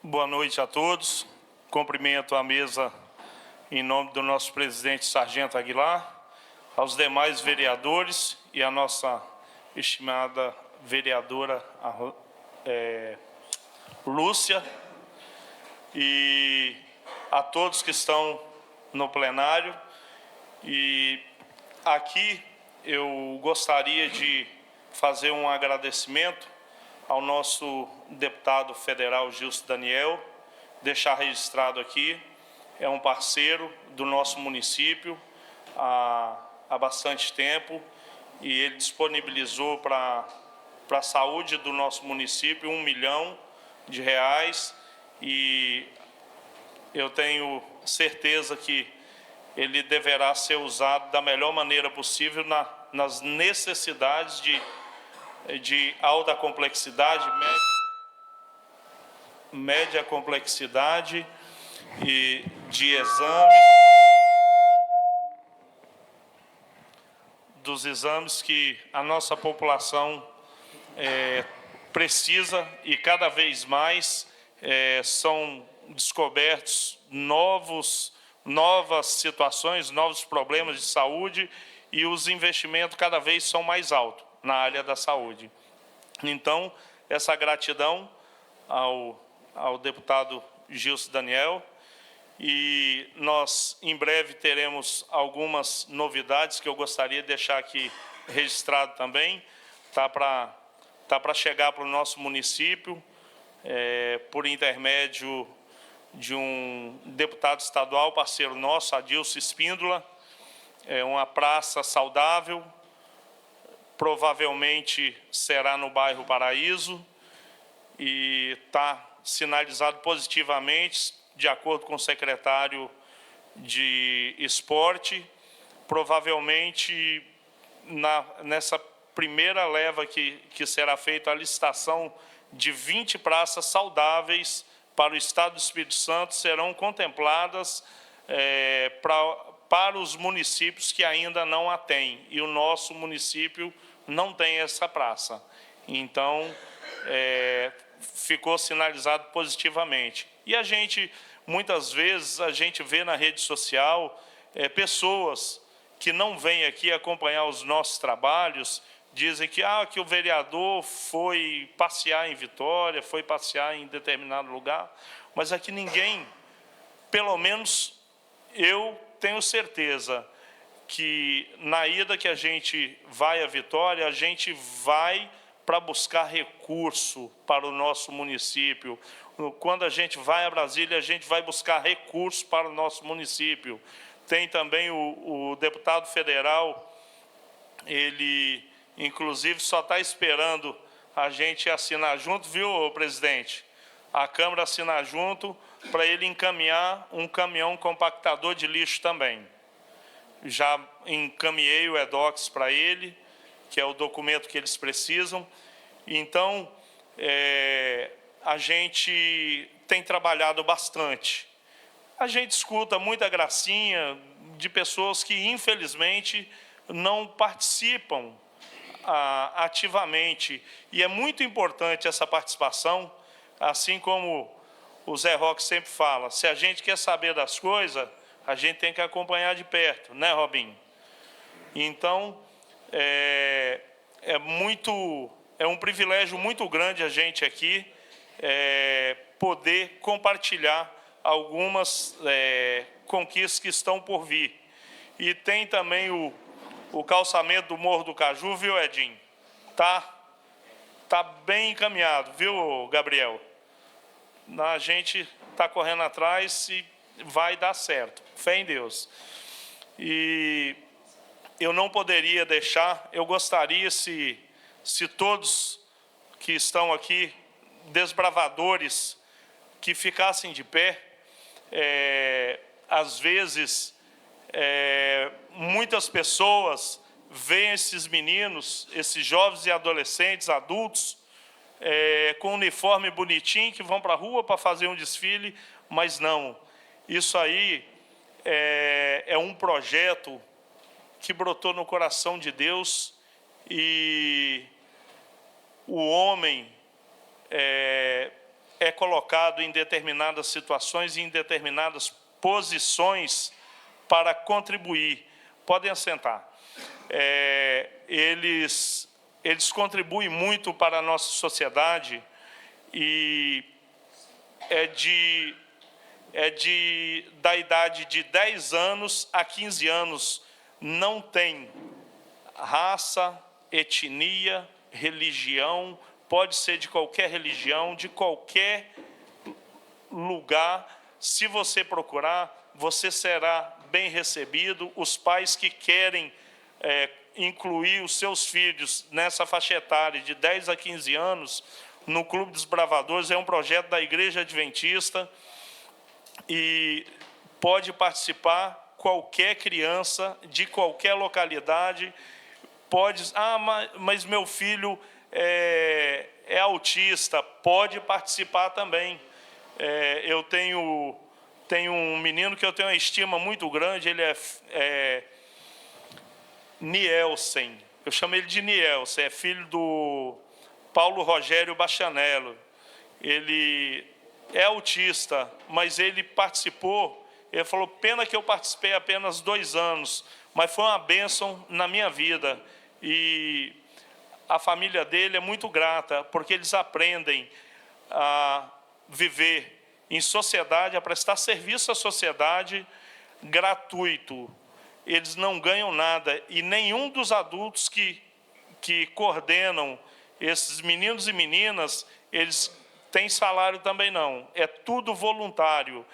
Boa noite a todos. Cumprimento a mesa em nome do nosso presidente Sargento Aguilar, aos demais vereadores e a nossa estimada vereadora Lúcia, e a todos que estão no plenário. E aqui eu gostaria de fazer um agradecimento ao nosso deputado federal Gilson Daniel, deixar registrado aqui, é um parceiro do nosso município há bastante tempo, e ele disponibilizou para a saúde do nosso município R$1 milhão, e eu tenho certeza que ele deverá ser usado da melhor maneira possível nas necessidades de alta complexidade, média complexidade e de exames, dos exames que a nossa população precisa, e cada vez mais são descobertos novas situações, novos problemas de saúde, e os investimentos cada vez são mais altos na área da saúde. Então, essa gratidão ao deputado Gilson Daniel, e nós em breve teremos algumas novidades que eu gostaria de deixar aqui registrado também. Tá para chegar para o nosso município, por intermédio de um deputado estadual, parceiro nosso, Adilson Espíndola, uma praça saudável, provavelmente será no bairro Paraíso, e está sinalizado positivamente, de acordo com o secretário de Esporte. Provavelmente, nessa primeira leva que será feita a licitação de 20 praças saudáveis para o Estado do Espírito Santo, serão contempladas para os municípios que ainda não a têm. E o nosso município não tem essa praça. Então, ficou sinalizado positivamente. E a gente, muitas vezes, a gente vê na rede social pessoas que não vêm aqui acompanhar os nossos trabalhos, dizem que o vereador foi passear em Vitória, foi passear em determinado lugar, mas aqui ninguém, pelo menos eu tenho certeza que na ida que a gente vai a Vitória, a gente vai para buscar recurso para o nosso município. Quando a gente vai a Brasília, a gente vai buscar recurso para o nosso município. Tem também o deputado federal, ele, inclusive, só está esperando a gente assinar junto, viu, presidente? A Câmara assinar junto para ele encaminhar um caminhão compactador de lixo também. Já encaminhei o EDOX para ele, que é o documento que eles precisam. Então, a gente tem trabalhado bastante. A gente escuta muita gracinha de pessoas que, infelizmente, não participam ativamente. E é muito importante essa participação, assim como o Zé Roque sempre fala, se a gente quer saber das coisas, a gente tem que acompanhar de perto, né, Robinho? Então, é um privilégio muito grande a gente aqui poder compartilhar algumas conquistas que estão por vir. E tem também o calçamento do Morro do Caju, viu, Edinho? Tá bem encaminhado, viu, Gabriel? A gente está correndo atrás e vai dar certo. Fé em Deus. E eu não poderia deixar, eu gostaria se todos que estão aqui, desbravadores, que ficassem de pé. Às vezes, muitas pessoas veem esses meninos, esses jovens e adolescentes, adultos, com uniforme bonitinho, que vão para a rua para fazer um desfile, mas não. Isso aí é um projeto que brotou no coração de Deus, e o homem é colocado em determinadas situações e em determinadas posições para contribuir. Podem assentar. Eles contribuem muito para a nossa sociedade, e da idade de 10 anos a 15 anos, não tem raça, etnia, religião, pode ser de qualquer religião, de qualquer lugar. Se você procurar, você será bem recebido. Os pais que querem incluir os seus filhos nessa faixa etária de 10 a 15 anos, no Clube dos Bravadores, é um projeto da Igreja Adventista, e pode participar qualquer criança de qualquer localidade. Mas meu filho é autista, pode participar também. Eu tenho um menino que eu tenho uma estima muito grande, ele é Nielsen, eu chamo ele de Nielsen, é filho do Paulo Rogério Bachanello. Ele é autista, mas ele participou, ele falou, pena que eu participei apenas 2 anos, mas foi uma bênção na minha vida. E a família dele é muito grata, porque eles aprendem a viver em sociedade, a prestar serviço à sociedade gratuito. Eles não ganham nada, e nenhum dos adultos que coordenam esses meninos e meninas, eles têm salário também não, é tudo voluntário.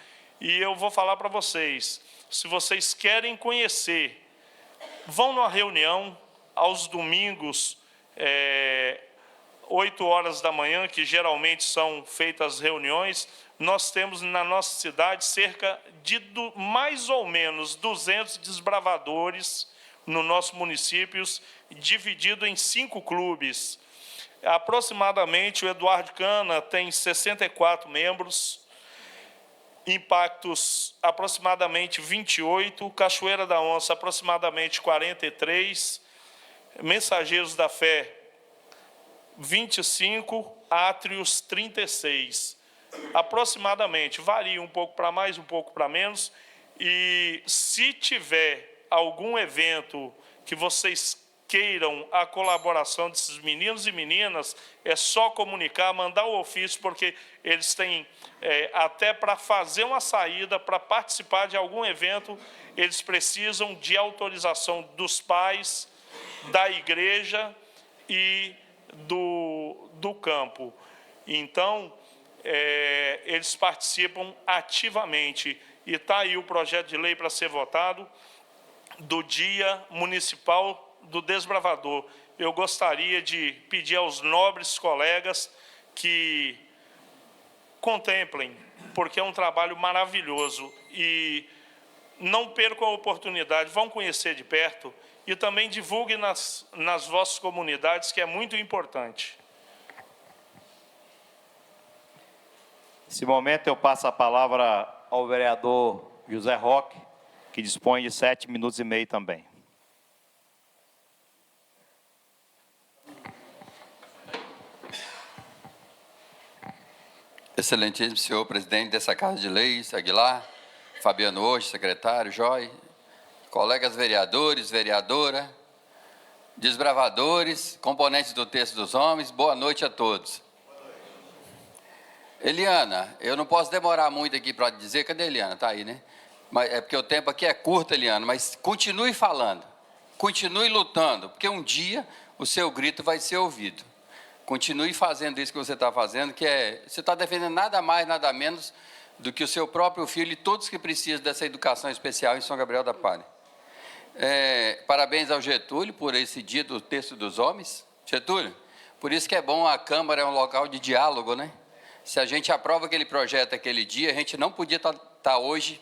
E eu vou falar para vocês, se vocês querem conhecer, vão numa reunião aos domingos, 8 horas da manhã, que geralmente são feitas reuniões, nós temos na nossa cidade cerca de mais ou menos 200 desbravadores no nosso município, dividido em 5 clubes. Aproximadamente, o Eduardo Cana tem 64 membros, Impactos aproximadamente 28, Cachoeira da Onça aproximadamente 43, Mensageiros da Fé 25, Átrios 36. Aproximadamente, varia um pouco para mais, um pouco para menos, e se tiver algum evento que vocês queiram a colaboração desses meninos e meninas, é só comunicar, mandar o ofício, porque eles têm, até para fazer uma saída, para participar de algum evento, eles precisam de autorização dos pais, da igreja e do campo. Então, eles participam ativamente. E está aí o projeto de lei para ser votado do Dia Municipal do Desbravador. Eu gostaria de pedir aos nobres colegas que contemplem, porque é um trabalho maravilhoso, e não percam a oportunidade, vão conhecer de perto e também divulguem nas vossas comunidades, que é muito importante. Nesse momento eu passo a palavra ao vereador José Roque, que dispõe de 7 minutos e meio também. Excelentíssimo senhor presidente dessa Casa de Leis, Aguilar, Fabiano hoje, secretário, Joy, colegas vereadores, vereadora, desbravadores, componentes do Terço dos Homens, boa noite a todos. Eliana, eu não posso demorar muito aqui para dizer, cadê a Eliana? Está aí, né? Mas é porque o tempo aqui é curto, Eliana, mas continue falando, continue lutando, porque um dia o seu grito vai ser ouvido. Continue fazendo isso que você está fazendo, você está defendendo nada mais, nada menos do que o seu próprio filho e todos que precisam dessa educação especial em São Gabriel da Palha. Parabéns ao Getúlio por esse dia do Terço dos Homens. Getúlio, por isso que é bom, a Câmara é um local de diálogo, né? Se a gente aprova aquele projeto aquele dia, a gente não podia estar hoje,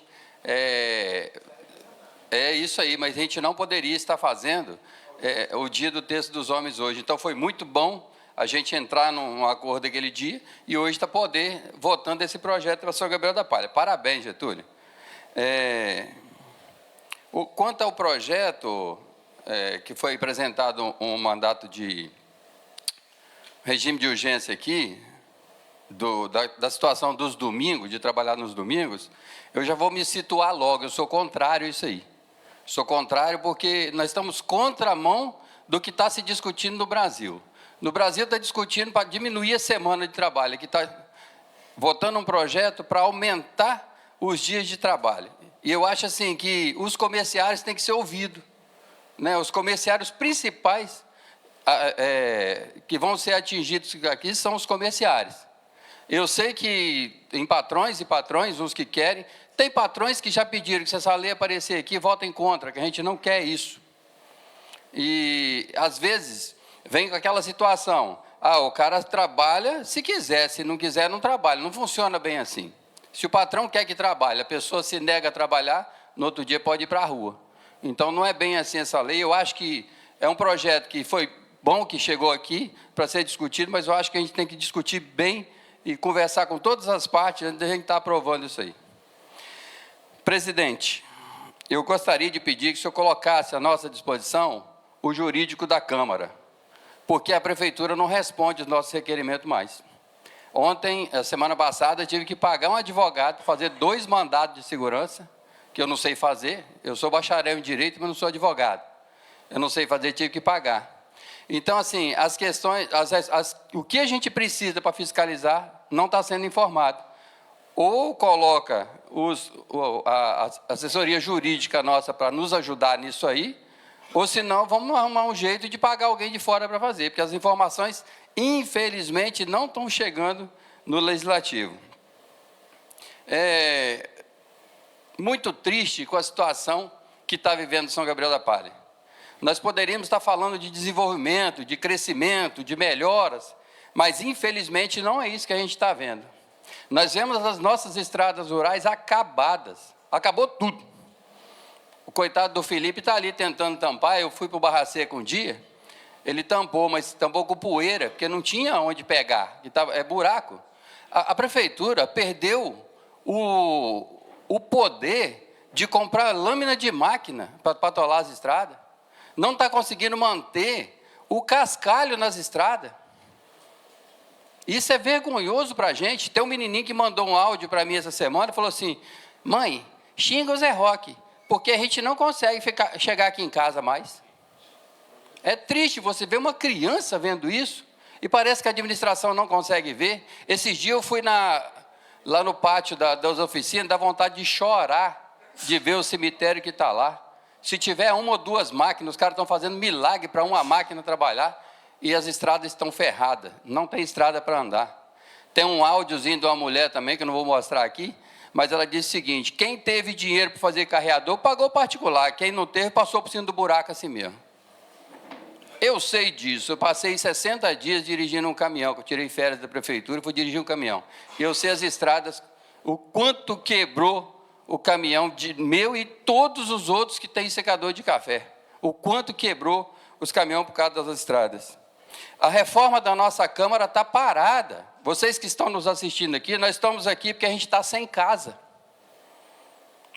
isso aí, mas a gente não poderia estar fazendo o dia do Terço dos Homens hoje. Então foi muito bom a gente entrar num acordo aquele dia e hoje está votando esse projeto para São Gabriel da Palha. Parabéns, Getúlio. Quanto ao projeto que foi apresentado um mandato de regime de urgência aqui, da situação dos domingos, de trabalhar nos domingos, eu já vou me situar logo, eu sou contrário a isso aí. Sou contrário porque nós estamos contramão do que está se discutindo no Brasil. No Brasil está discutindo para diminuir a semana de trabalho, que está votando um projeto para aumentar os dias de trabalho. E eu acho assim que os comerciários têm que ser ouvidos, né? Os comerciários principais que vão ser atingidos aqui são os comerciários. Eu sei que tem patrões e patrões, uns que querem, tem patrões que já pediram que se essa lei aparecer aqui, votem contra, que a gente não quer isso. E, às vezes, vem com aquela situação, o cara trabalha se quiser, se não quiser não trabalha, não funciona bem assim. Se o patrão quer que trabalhe, a pessoa se nega a trabalhar, no outro dia pode ir para a rua. Então, não é bem assim essa lei. Eu acho que é um projeto que foi bom que chegou aqui para ser discutido, mas eu acho que a gente tem que discutir bem e conversar com todas as partes antes de a gente estar aprovando isso aí. Presidente, eu gostaria de pedir que o senhor colocasse à nossa disposição o jurídico da Câmara, porque a Prefeitura não responde os nossos requerimentos mais. Ontem, a semana passada, eu tive que pagar um advogado para fazer 2 mandados de segurança, que eu não sei fazer. Eu sou bacharel em Direito, mas não sou advogado. Eu não sei fazer, tive que pagar. Então, assim, as questões, o que a gente precisa para fiscalizar não está sendo informado. Ou coloca a assessoria jurídica nossa para nos ajudar nisso aí, ou senão vamos arrumar um jeito de pagar alguém de fora para fazer, porque as informações, infelizmente, não estão chegando no Legislativo. Muito triste com a situação que está vivendo São Gabriel da Palha. Nós poderíamos estar falando de desenvolvimento, de crescimento, de melhoras, Mas, infelizmente, não é isso que a gente está vendo. Nós vemos as nossas estradas rurais acabadas. Acabou tudo. O coitado do Felipe está ali tentando tampar. Eu fui para o Barra Seca um dia, ele tampou, mas tampou com poeira, porque não tinha onde pegar. É buraco. A prefeitura perdeu o poder de comprar lâmina de máquina para atolar as estradas. Não está conseguindo manter o cascalho nas estradas. Isso é vergonhoso para a gente. Tem um menininho que mandou um áudio para mim essa semana e falou assim: mãe, xinga o Zé Roque, porque a gente não consegue chegar aqui em casa mais. É triste você ver uma criança vendo isso e parece que a administração não consegue ver. Esses dias eu fui lá no pátio das oficinas, dá vontade de chorar de ver o cemitério que está lá. Se tiver uma ou duas máquinas, os caras estão fazendo milagre para uma máquina trabalhar e as estradas estão ferradas. Não tem estrada para andar. Tem um áudiozinho de uma mulher também, que eu não vou mostrar aqui, mas ela disse o seguinte: quem teve dinheiro para fazer carreador, pagou particular. Quem não teve, passou por cima do buraco assim mesmo. Eu sei disso. Eu passei 60 dias dirigindo um caminhão, que eu tirei férias da prefeitura e fui dirigir um caminhão. Eu sei as estradas, o quanto quebrou o caminhão meu e todos os outros que têm secador de café. O quanto quebrou os caminhões por causa das estradas. A reforma da nossa Câmara está parada. Vocês que estão nos assistindo aqui, nós estamos aqui porque a gente está sem casa.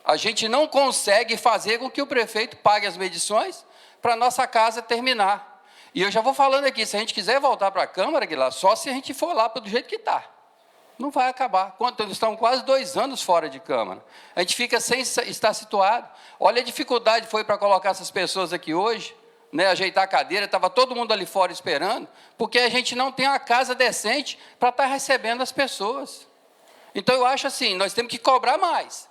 A gente não consegue fazer com que o prefeito pague as medições para a nossa casa terminar. E eu já vou falando aqui, se a gente quiser voltar para a Câmara, Aguilar, só se a gente for lá do jeito que está. Não vai acabar. Nós estamos quase 2 anos fora de Câmara. A gente fica sem estar situado. Olha a dificuldade que foi para colocar essas pessoas aqui hoje, né, ajeitar a cadeira, estava todo mundo ali fora esperando, porque a gente não tem uma casa decente para estar recebendo as pessoas. Então, eu acho assim, nós temos que cobrar mais.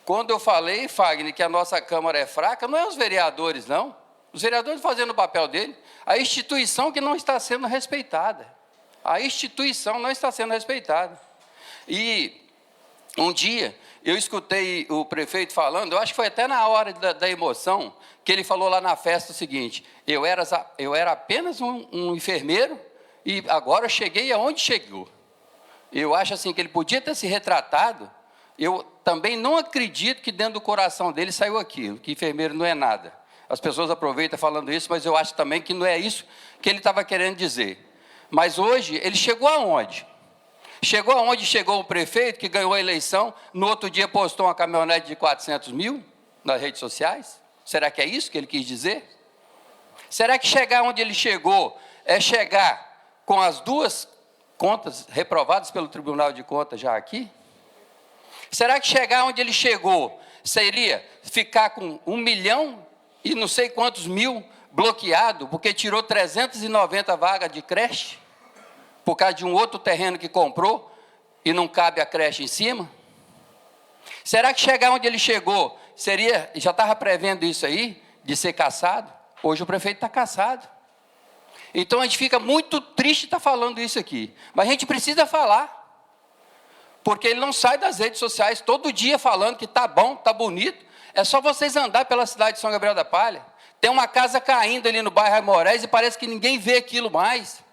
Quando eu falei, Fagner, que a nossa Câmara é fraca, não é os vereadores, não. Os vereadores fazendo o papel dele, a instituição que não está sendo respeitada. A instituição não está sendo respeitada. E um dia, eu escutei o prefeito falando, eu acho que foi até na hora da emoção, que ele falou lá na festa o seguinte: eu era apenas um enfermeiro e agora eu cheguei aonde chegou. Eu acho assim que ele podia ter se retratado. Eu também não acredito que dentro do coração dele saiu aquilo, que enfermeiro não é nada. As pessoas aproveitam falando isso, mas eu acho também que não é isso que ele estava querendo dizer. Mas hoje, ele chegou aonde? Chegou aonde chegou o prefeito, que ganhou a eleição, no outro dia postou uma caminhonete de 400 mil nas redes sociais? Será que é isso que ele quis dizer? Será que chegar onde ele chegou é chegar com as 2 contas reprovadas pelo Tribunal de Contas já aqui? Será que chegar onde ele chegou seria ficar com 1 milhão e não sei quantos mil bloqueado, porque tirou 390 vagas de creche, por causa de um outro terreno que comprou, e não cabe a creche em cima? Será que chegar onde ele chegou, já estava prevendo isso aí, de ser cassado? Hoje o prefeito está cassado. Então a gente fica muito triste de estar falando isso aqui, mas a gente precisa falar, porque ele não sai das redes sociais todo dia falando que está bom, está bonito. É só vocês andar pela cidade de São Gabriel da Palha. Tem uma casa caindo ali no bairro Aimorés e parece que ninguém vê aquilo mais.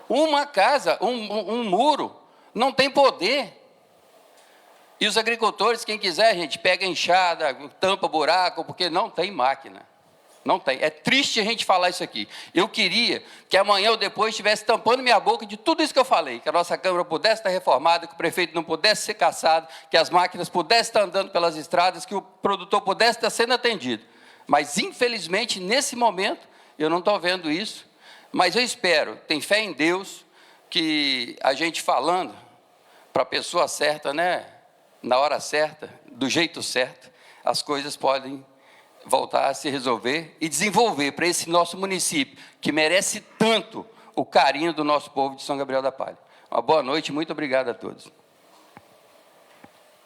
Uma casa, um muro, não tem poder. E os agricultores, quem quiser, gente, pega enxada, tampa buraco, porque não tem máquina. Não tem. É triste a gente falar isso aqui. Eu queria que amanhã ou depois estivesse tampando minha boca de tudo isso que eu falei, que a nossa Câmara pudesse estar reformada, que o prefeito não pudesse ser cassado, que as máquinas pudessem estar andando pelas estradas, que o produtor pudesse estar sendo atendido. Mas, infelizmente, nesse momento, eu não estou vendo isso. Mas eu espero, tenho fé em Deus, que a gente falando para a pessoa certa, né, na hora certa, do jeito certo, as coisas podem voltar a se resolver e desenvolver para esse nosso município, que merece tanto o carinho do nosso povo de São Gabriel da Palha. Uma boa noite, muito obrigado a todos.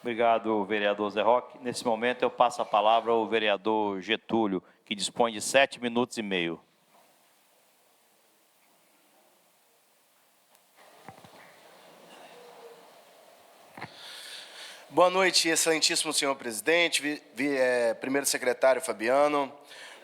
Obrigado, vereador Zé Roque. Nesse momento, eu passo a palavra ao vereador Getúlio, que dispõe de 7 minutos e meio. Boa noite, excelentíssimo senhor presidente, primeiro secretário Fabiano.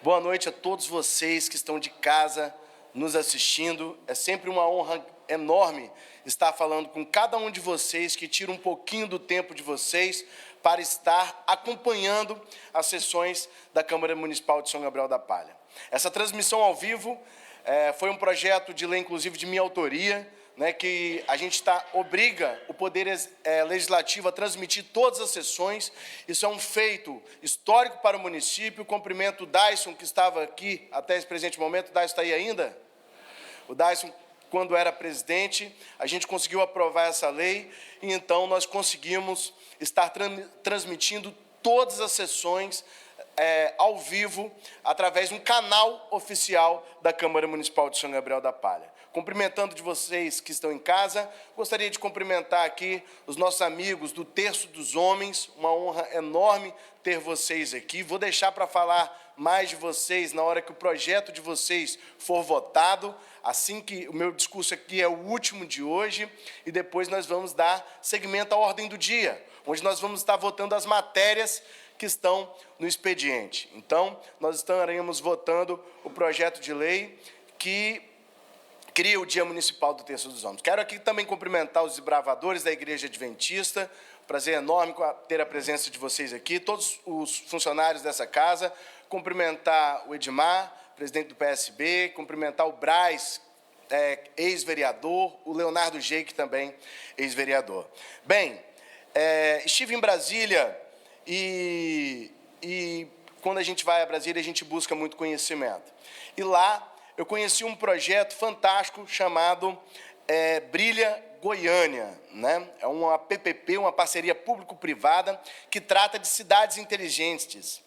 Boa noite a todos vocês que estão de casa nos assistindo. É sempre uma honra enorme estar falando com cada um de vocês que tira um pouquinho do tempo de vocês para estar acompanhando as sessões da Câmara Municipal de São Gabriel da Palha. Essa transmissão ao vivo foi um projeto de lei, inclusive, de minha autoria, né, que a gente obriga o Poder Legislativo a transmitir todas as sessões. Isso é um feito histórico para o município. Cumprimento o Dyson, que estava aqui até esse presente momento. O Dyson está aí ainda? O Dyson, quando era presidente, a gente conseguiu aprovar essa lei, e então nós conseguimos estar transmitindo todas as sessões ao vivo, através de um canal oficial da Câmara Municipal de São Gabriel da Palha. Cumprimentando de vocês que estão em casa, gostaria de cumprimentar aqui os nossos amigos do Terço dos Homens, uma honra enorme ter vocês aqui. Vou deixar para falar mais de vocês na hora que o projeto de vocês for votado, assim que o meu discurso aqui é o último de hoje, e depois nós vamos dar seguimento à ordem do dia, onde nós vamos estar votando as matérias que estão no expediente. Então, nós estaremos votando o projeto de lei que cria o Dia Municipal do Terço dos Homens. Quero aqui também cumprimentar os desbravadores da Igreja Adventista. Prazer enorme ter a presença de vocês aqui, todos os funcionários dessa casa. Cumprimentar o Edmar, presidente do PSB, cumprimentar o Braz, ex-vereador, o Leonardo Jeique, também ex-vereador. Bem, estive em Brasília e quando a gente vai a Brasília, a gente busca muito conhecimento. E lá eu conheci um projeto fantástico chamado Brilha Goiânia, né? É uma PPP, uma parceria público-privada, que trata de cidades inteligentes.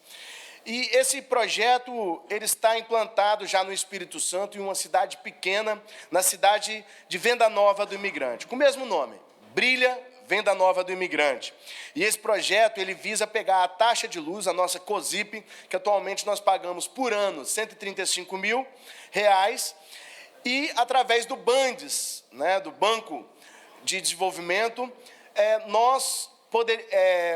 E esse projeto ele está implantado já no Espírito Santo, em uma cidade pequena, na cidade de Venda Nova do Imigrante, com o mesmo nome, Brilha Venda Nova do Imigrante. E esse projeto ele visa pegar a taxa de luz, a nossa COSIP, que atualmente nós pagamos por ano R$ 135 mil, e através do BANDES, né, do Banco de Desenvolvimento,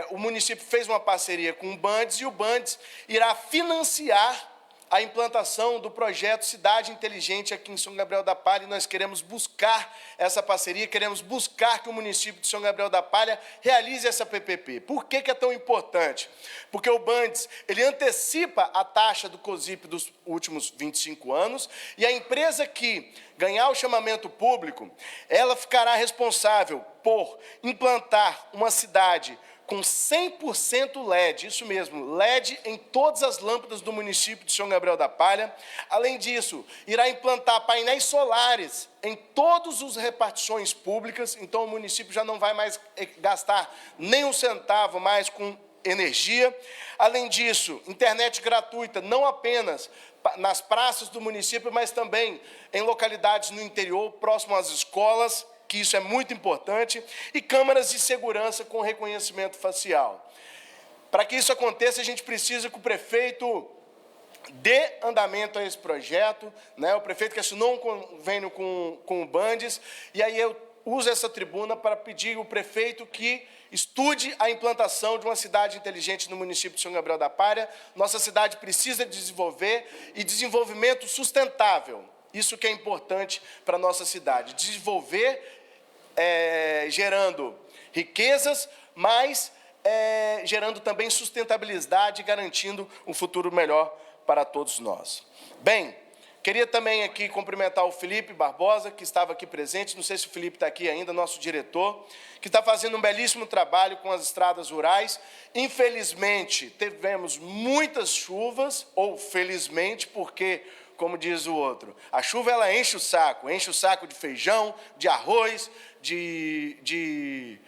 o município fez uma parceria com o BANDES, e o BANDES irá financiar a implantação do projeto Cidade Inteligente aqui em São Gabriel da Palha, e nós queremos buscar essa parceria, queremos buscar que o município de São Gabriel da Palha realize essa PPP. Por que é tão importante? Porque o BANDES, ele antecipa a taxa do COSIP dos últimos 25 anos, e a empresa que ganhar o chamamento público, ela ficará responsável por implantar uma cidade com 100% LED, isso mesmo, LED em todas as lâmpadas do município de São Gabriel da Palha. Além disso, irá implantar painéis solares em todas as repartições públicas, então o município já não vai mais gastar nem um centavo mais com energia. Além disso, internet gratuita, não apenas nas praças do município, mas também em localidades no interior, próximo às escolas, que isso é muito importante, e câmeras de segurança com reconhecimento facial. Para que isso aconteça, a gente precisa que o prefeito dê andamento a esse projeto, né? O prefeito que assinou um convênio com o BANDES, e aí eu uso essa tribuna para pedir ao prefeito que estude a implantação de uma cidade inteligente no município de São Gabriel da Palha. Nossa cidade precisa desenvolver, e desenvolvimento sustentável. Isso que é importante para a nossa cidade. Desenvolver, gerando riquezas, mas gerando também sustentabilidade, garantindo um futuro melhor para todos nós. Bem, queria também aqui cumprimentar o Felipe Barbosa, que estava aqui presente, não sei se o Felipe está aqui ainda, nosso diretor, que está fazendo um belíssimo trabalho com as estradas rurais. Infelizmente, tivemos muitas chuvas, ou felizmente, porque, como diz o outro, a chuva ela enche o saco de feijão, de arroz, de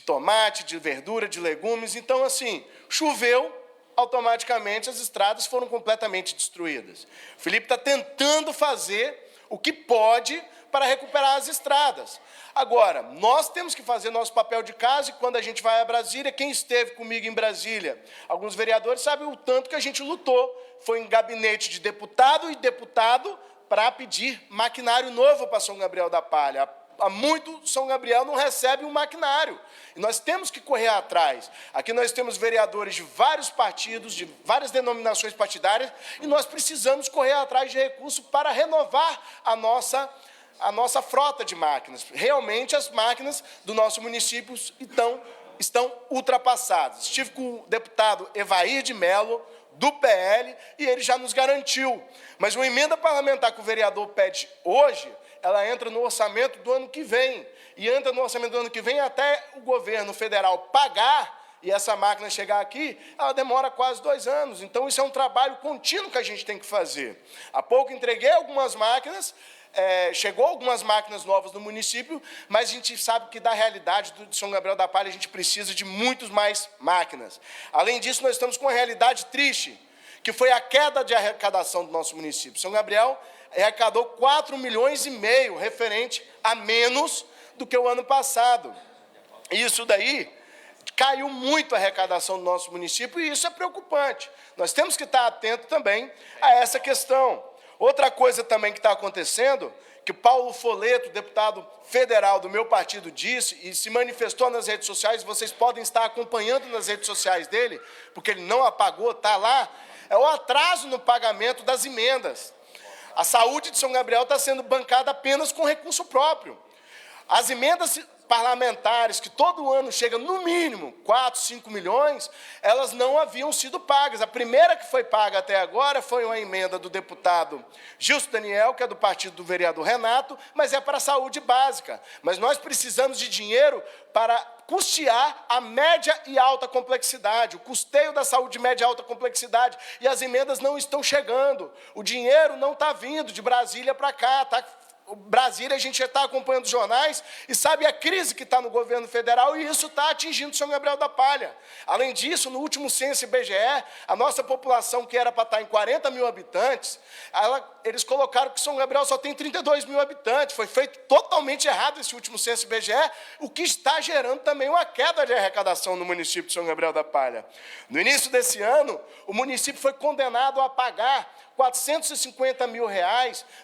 tomate, de verdura, de legumes. Então, assim, choveu, automaticamente as estradas foram completamente destruídas. O Felipe está tentando fazer o que pode para recuperar as estradas. Agora, nós temos que fazer nosso papel de casa, e quando a gente vai a Brasília, quem esteve comigo em Brasília, alguns vereadores sabem o tanto que a gente lutou. Foi em gabinete de deputado e deputado para pedir maquinário novo para São Gabriel da Palha. há muito São Gabriel não recebe um maquinário. E nós temos que correr atrás. Aqui nós temos vereadores de vários partidos, de várias denominações partidárias, e nós precisamos correr atrás de recursos para renovar a nossa frota de máquinas. Realmente as máquinas do nosso município estão ultrapassadas. Estive com o deputado Evair de Mello, do PL, e ele já nos garantiu. Mas uma emenda parlamentar que o vereador pede hoje, ela entra no orçamento do ano que vem. E entra no orçamento do ano que vem até o governo federal pagar e essa máquina chegar aqui, ela demora quase 2 anos. Então, isso é um trabalho contínuo que a gente tem que fazer. Há pouco entreguei algumas máquinas, chegou algumas máquinas novas no município, mas a gente sabe que da realidade de São Gabriel da Palha a gente precisa de muitos mais máquinas. Além disso, nós estamos com uma realidade triste, que foi a queda de arrecadação do nosso município. São Gabriel arrecadou 4,5 milhões referente a menos do que o ano passado. E isso daí caiu muito a arrecadação do nosso município e isso é preocupante. Nós temos que estar atentos também a essa questão. Outra coisa também que está acontecendo, que Paulo Foleto, deputado federal do meu partido, disse e se manifestou nas redes sociais, vocês podem estar acompanhando nas redes sociais dele, porque ele não apagou, está lá, é o atraso no pagamento das emendas. A saúde de São Gabriel está sendo bancada apenas com recurso próprio. As emendas parlamentares, que todo ano chegam no mínimo 4, 5 milhões, elas não haviam sido pagas. A primeira que foi paga até agora foi uma emenda do deputado Gilson Daniel, que é do partido do vereador Renato, mas é para a saúde básica. Mas nós precisamos de dinheiro para custear a média e alta complexidade, o custeio da saúde média e alta complexidade, e as emendas não estão chegando. O dinheiro não está vindo de Brasília para cá, está Brasília, a gente já está acompanhando os jornais e sabe a crise que está no governo federal e isso está atingindo São Gabriel da Palha. Além disso, no último censo IBGE, a nossa população, que era para estar em 40 mil habitantes, eles colocaram que São Gabriel só tem 32 mil habitantes. Foi feito totalmente errado esse último censo IBGE, o que está gerando também uma queda de arrecadação no município de São Gabriel da Palha. No início desse ano, o município foi condenado a pagar R$450 mil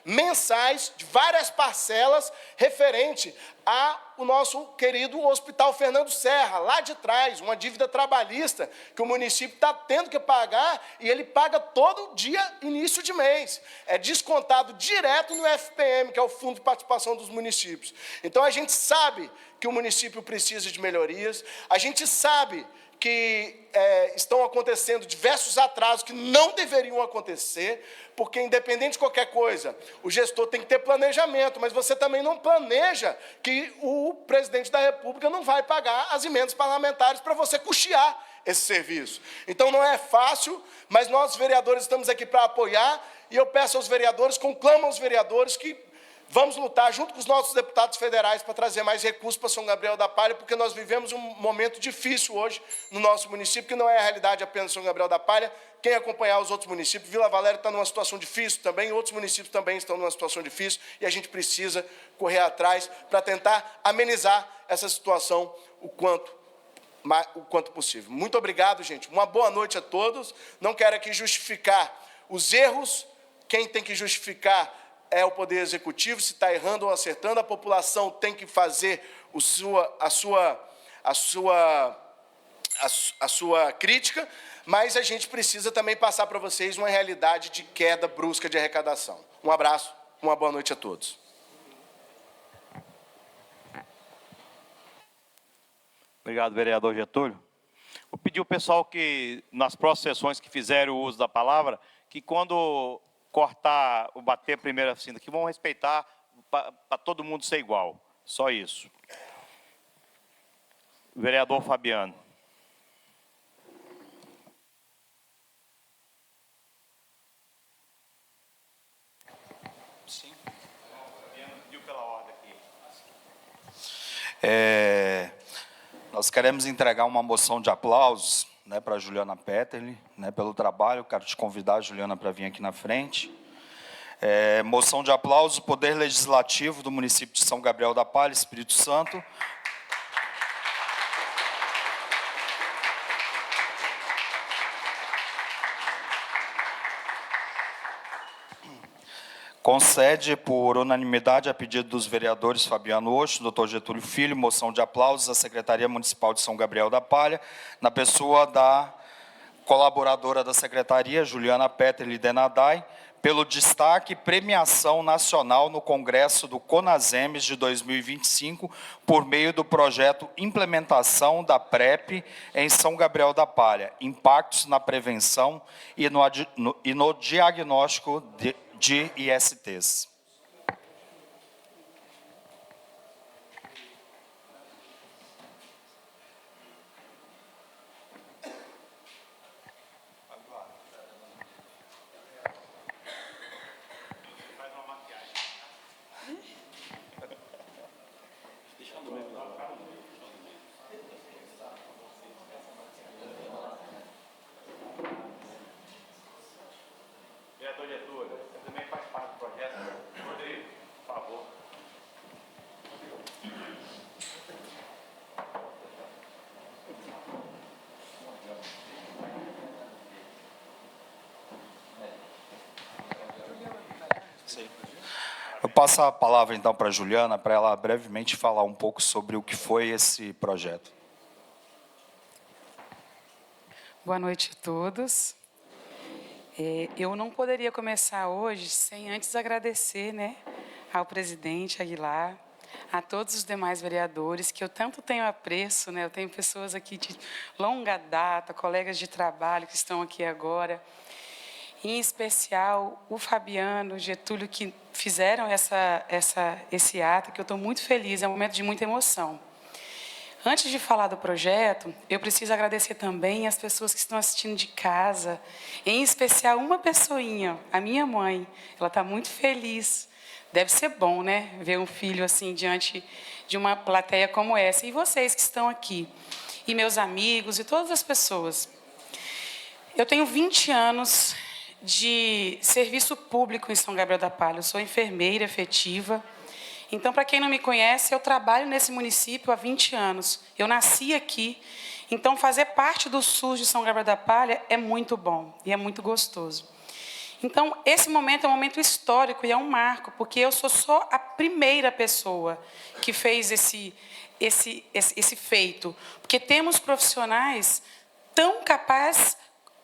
mensais de várias parcelas referente ao nosso querido Hospital Fernando Serra, lá de trás, uma dívida trabalhista que o município está tendo que pagar e ele paga todo dia, início de mês. É descontado direto no FPM, que é o Fundo de Participação dos Municípios. Então, a gente sabe que o município precisa de melhorias, a gente sabe que estão acontecendo diversos atrasos que não deveriam acontecer, porque, independente de qualquer coisa, o gestor tem que ter planejamento, mas você também não planeja que o presidente da República não vai pagar as emendas parlamentares para você custear esse serviço. Então, não é fácil, mas nós, vereadores, estamos aqui para apoiar, e eu peço aos vereadores, conclamo aos vereadores que vamos lutar junto com os nossos deputados federais para trazer mais recursos para São Gabriel da Palha, porque nós vivemos um momento difícil hoje no nosso município, que não é a realidade apenas de São Gabriel da Palha. Quem acompanhar os outros municípios, Vila Valéria está numa situação difícil também, outros municípios também estão numa situação difícil, e a gente precisa correr atrás para tentar amenizar essa situação o quanto possível. Muito obrigado, gente. Uma boa noite a todos. Não quero aqui justificar os erros. Quem tem que justificar é o Poder Executivo, se está errando ou acertando, a população tem que fazer a sua crítica, mas a gente precisa também passar para vocês uma realidade de queda brusca de arrecadação. Um abraço, uma boa noite a todos. Obrigado, vereador Getúlio. Vou pedir ao pessoal que, nas próximas sessões que fizerem o uso da palavra, que quando cortar o bater primeiro assim aqui, vão respeitar para todo mundo ser igual. Só isso. Vereador Fabiano. Sim. Fabiano pediu pela ordem aqui. Nós queremos entregar uma moção de aplausos, né, para a Juliana Petterli, né, pelo trabalho. Quero te convidar, Juliana, para vir aqui na frente. Moção de aplausos, Poder Legislativo do município de São Gabriel da Palha, Espírito Santo. concede por unanimidade a pedido dos vereadores Fabiano Ocho, Dr. Getúlio Filho, moção de aplausos à Secretaria Municipal de São Gabriel da Palha, na pessoa da colaboradora da Secretaria, Juliana Peterli Denadai, pelo destaque e premiação nacional no Congresso do CONASEMES de 2025, por meio do projeto Implementação da PrEP em São Gabriel da Palha, impactos na prevenção e no diagnóstico de ISTs. Vereador Getúlio, você também faz parte do projeto. Rodrigo, por favor. Eu passo a palavra, então, para a Juliana, para ela brevemente falar um pouco sobre o que foi esse projeto. Boa noite a todos. Eu não poderia começar hoje sem antes agradecer, né, ao presidente Aguilar, a todos os demais vereadores, que eu tanto tenho apreço, né, eu tenho pessoas aqui de longa data, colegas de trabalho que estão aqui agora, em especial o Fabiano, o Getúlio, que fizeram esse ato, que eu estou muito feliz, é um momento de muita emoção. Antes de falar do projeto, eu preciso agradecer também as pessoas que estão assistindo de casa, em especial uma pessoinha, a minha mãe. Ela está muito feliz. Deve ser bom, né, ver um filho assim diante de uma plateia como essa. E vocês que estão aqui, e meus amigos, e todas as pessoas. Eu tenho 20 anos de serviço público em São Gabriel da Palha. Eu sou enfermeira efetiva. Então, para quem não me conhece, eu trabalho nesse município há 20 anos. Eu nasci aqui, então fazer parte do SUS de São Gabriel da Palha é muito bom e é muito gostoso. Então, esse momento é um momento histórico e é um marco, porque eu sou só a primeira pessoa que fez esse feito. Porque temos profissionais tão capazes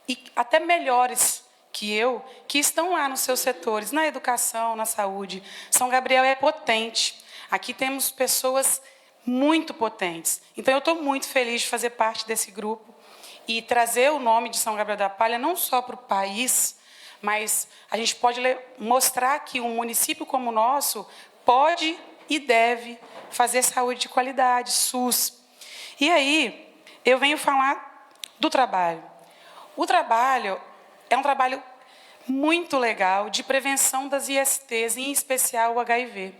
e até melhores que eu, que estão lá nos seus setores, na educação, na saúde. São Gabriel é potente. Aqui temos pessoas muito potentes. Então, eu estou muito feliz de fazer parte desse grupo e trazer o nome de São Gabriel da Palha não só para o país, mas a gente pode mostrar que um município como o nosso pode e deve fazer saúde de qualidade, SUS. E aí, eu venho falar do trabalho. O trabalho é um trabalho muito legal de prevenção das ISTs, em especial o HIV.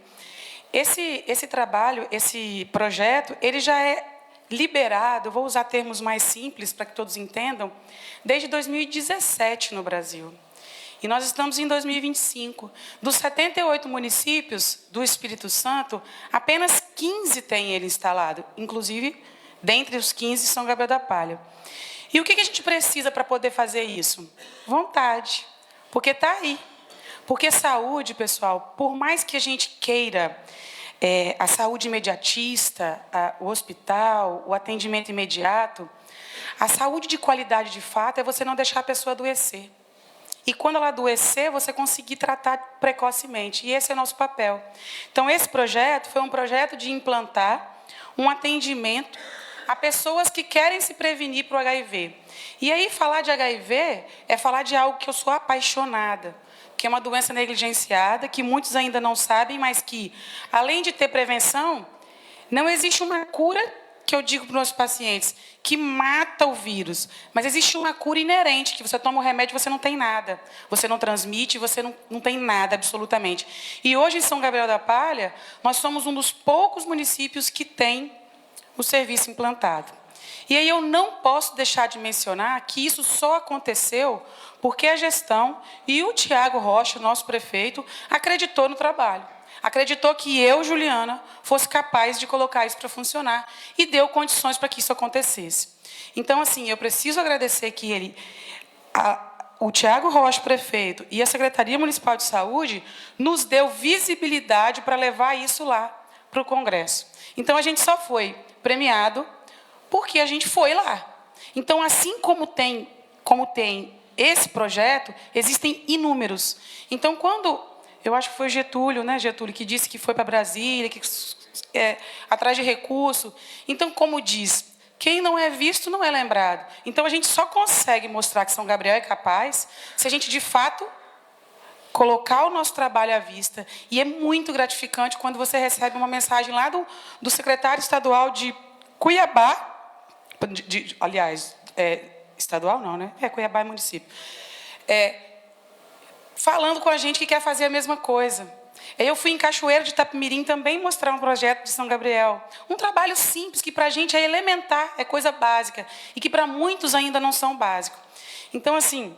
Esse trabalho, esse projeto, ele já é liberado, vou usar termos mais simples para que todos entendam, desde 2017 no Brasil. E nós estamos em 2025. Dos 78 municípios do Espírito Santo, apenas 15 têm ele instalado, inclusive, dentre os 15, São Gabriel da Palha. E o que a gente precisa para poder fazer isso? Vontade, porque está aí. Porque saúde, pessoal, por mais que a gente queira a saúde imediatista, o hospital, o atendimento imediato, a saúde de qualidade, de fato, é você não deixar a pessoa adoecer. E quando ela adoecer, você conseguir tratar precocemente. E esse é o nosso papel. Então, esse projeto foi um projeto de implantar um atendimento a pessoas que querem se prevenir para o HIV. E aí, falar de HIV é falar de algo que eu sou apaixonada, que é uma doença negligenciada, que muitos ainda não sabem, mas que, além de ter prevenção, não existe uma cura, que eu digo para os meus pacientes, que mata o vírus, mas existe uma cura inerente, que você toma o remédio e você não tem nada, você não transmite, você não tem nada, absolutamente. E hoje, em São Gabriel da Palha, nós somos um dos poucos municípios que tem o serviço implantado. E aí eu não posso deixar de mencionar que isso só aconteceu porque a gestão e o Tiago Rocha, nosso prefeito, acreditou no trabalho. Acreditou que eu, Juliana, fosse capaz de colocar isso para funcionar e deu condições para que isso acontecesse. Então, assim, eu preciso agradecer que ele o Tiago Rocha, prefeito, e a Secretaria Municipal de Saúde nos deu visibilidade para levar isso lá para o Congresso. Então, a gente só foi premiado porque a gente foi lá. Então, assim como tem esse projeto, existem inúmeros. Então, quando... Eu acho que foi o Getúlio, né, Getúlio, que disse que foi para Brasília, que atrás de recurso. Então, como diz, quem não é visto não é lembrado. Então, a gente só consegue mostrar que São Gabriel é capaz se a gente, de fato, colocar o nosso trabalho à vista. E é muito gratificante quando você recebe uma mensagem lá do secretário estadual de Cuiabá, aliás, estadual não, né? Cuiabá é município. Falando com a gente que quer fazer a mesma coisa. Eu fui em Cachoeiro de Itapemirim também mostrar um projeto de São Gabriel. Um trabalho simples, que para a gente é elementar, é coisa básica, e que para muitos ainda não são básicos. Então, assim,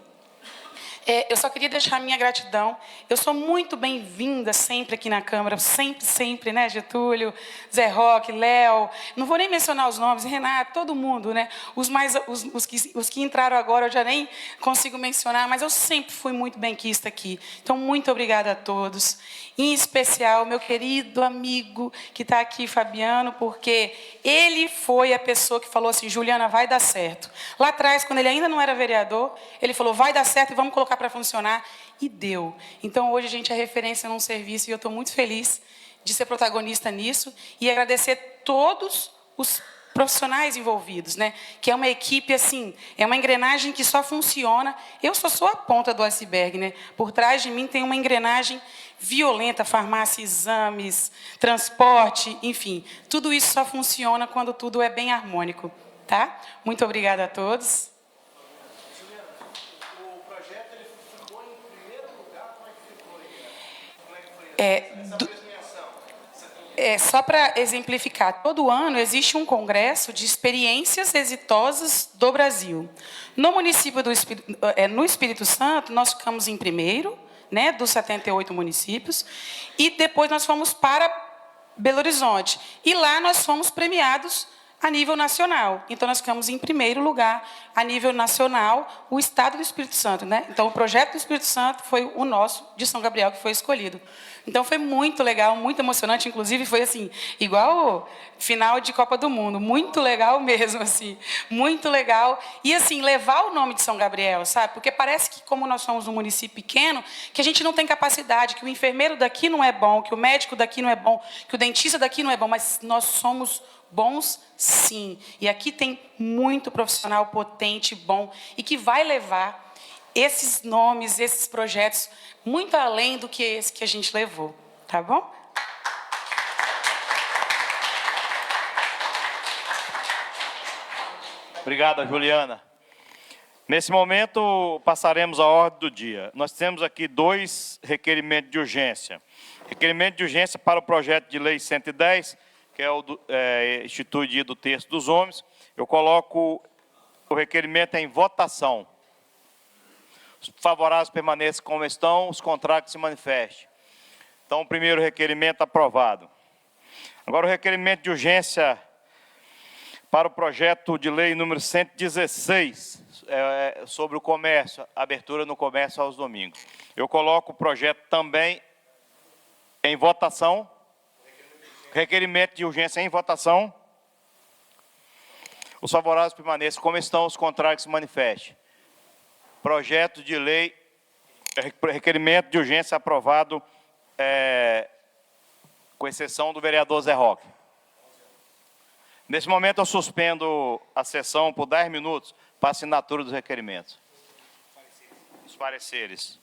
eu só queria deixar a minha gratidão. Eu sou muito bem-vinda sempre aqui na Câmara, sempre, né, Getúlio, Zé Roque, Léo, não vou nem mencionar os nomes, Renato, todo mundo, né? Os que entraram agora eu já nem consigo mencionar, mas eu sempre fui muito benquista aqui. Então, muito obrigada a todos. Em especial, meu querido amigo que está aqui, Fabiano, porque ele foi a pessoa que falou assim, Juliana, vai dar certo. Lá atrás, quando ele ainda não era vereador, ele falou, vai dar certo e vamos colocar para funcionar. E deu. Então, hoje a gente é referência num serviço e eu estou muito feliz de ser protagonista nisso e agradecer todos os profissionais envolvidos, né? Que é uma equipe, assim, é uma engrenagem que só funciona. Eu só sou a ponta do iceberg, né? Por trás de mim tem uma engrenagem violenta, farmácia, exames, transporte, enfim. Tudo isso só funciona quando tudo é bem harmônico, tá? Muito obrigada a todos. O projeto ele ficou em primeiro lugar, como é que ficou? Só para exemplificar, todo ano existe um congresso de experiências exitosas do Brasil. No município no Espírito Santo, nós ficamos em primeiro, né, dos 78 municípios, e depois nós fomos para Belo Horizonte. E lá nós fomos premiados a nível nacional. Então, nós ficamos em primeiro lugar, a nível nacional, o Estado do Espírito Santo, né? Então, o projeto do Espírito Santo foi o nosso, de São Gabriel, que foi escolhido. Então, foi muito legal, muito emocionante. Inclusive, foi assim, igual final de Copa do Mundo. Muito legal mesmo, assim. Muito legal. E, assim, levar o nome de São Gabriel, sabe? Porque parece que, como nós somos um município pequeno, que a gente não tem capacidade, que o enfermeiro daqui não é bom, que o médico daqui não é bom, que o dentista daqui não é bom, mas nós somos bons, sim. E aqui tem muito profissional potente, bom, e que vai levar esses nomes, esses projetos, muito além do que esse que a gente levou. Tá bom? Obrigada, Juliana. Nesse momento, passaremos à ordem do dia. Nós temos aqui 2 requerimentos de urgência. Requerimento de urgência para o projeto de lei 110, que é o institui dia do terço dos homens. Eu coloco o requerimento em votação. Os favoráveis permaneçam como estão, os contrários se manifestem. Então, o primeiro requerimento aprovado. Agora, o requerimento de urgência para o projeto de lei número 116, sobre o comércio, abertura no comércio aos domingos. Eu coloco o projeto também em votação. Requerimento de urgência em votação. Os favoráveis permaneçam como estão, os contrários se manifestem. Projeto de lei, requerimento de urgência aprovado, com exceção do vereador Zé Roque. Nesse momento, eu suspendo a sessão por 10 minutos para assinatura dos requerimentos. Os pareceres.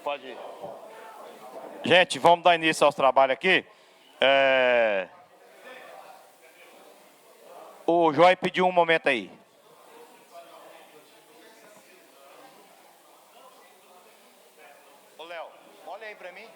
Pode ir. Gente, vamos dar início aos trabalhos aqui. O Joy pediu um momento aí. Ô, Léo, olha aí para mim.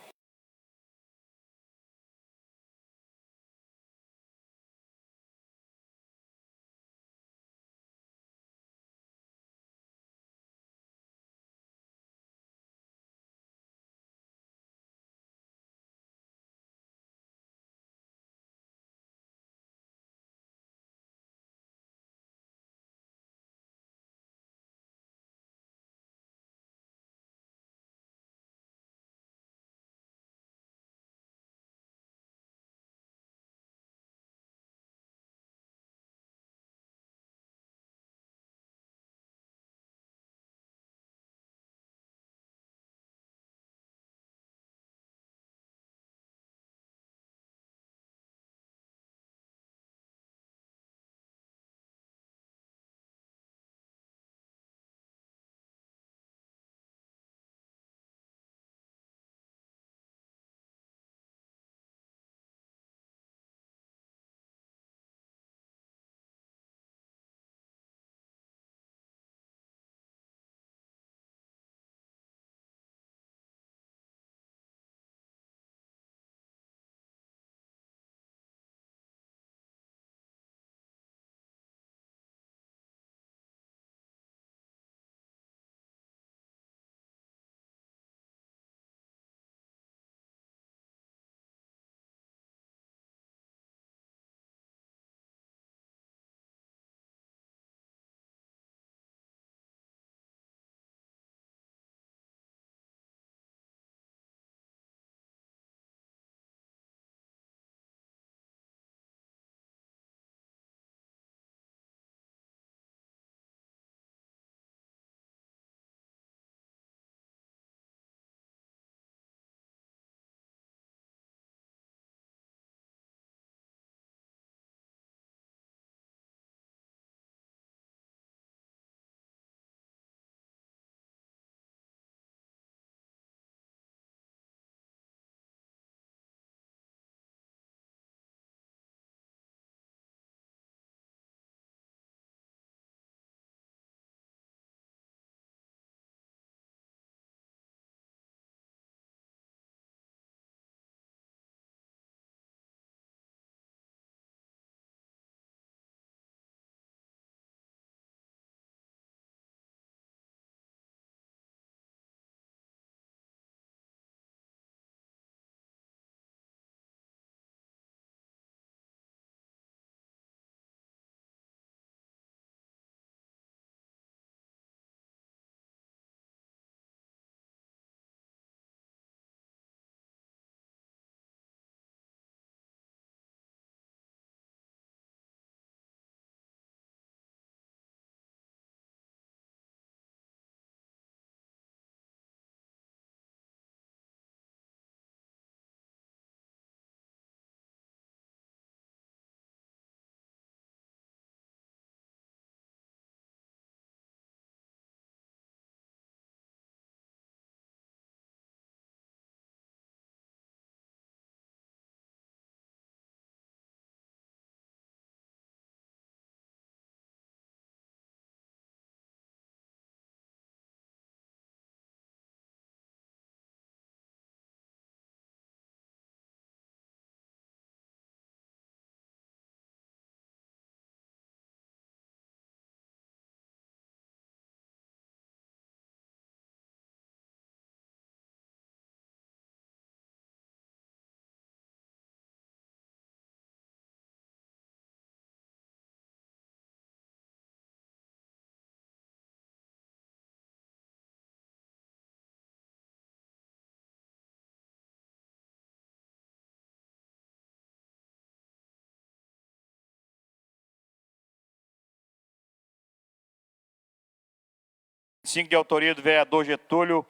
De autoria do vereador Getúlio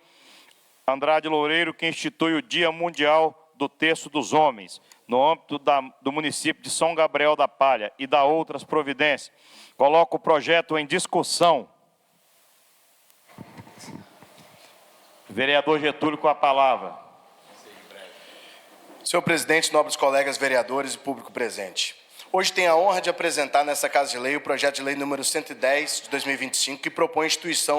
Andrade Loureiro, que institui o Dia Mundial do Terço dos Homens, no âmbito do município de São Gabriel da Palha, e da outras providências. Coloco o projeto em discussão. Vereador Getúlio com a palavra. Senhor presidente, nobres colegas vereadores e público presente. Hoje tenho a honra de apresentar nesta Casa de Lei o projeto de lei número 110 de 2025, que propõe a instituição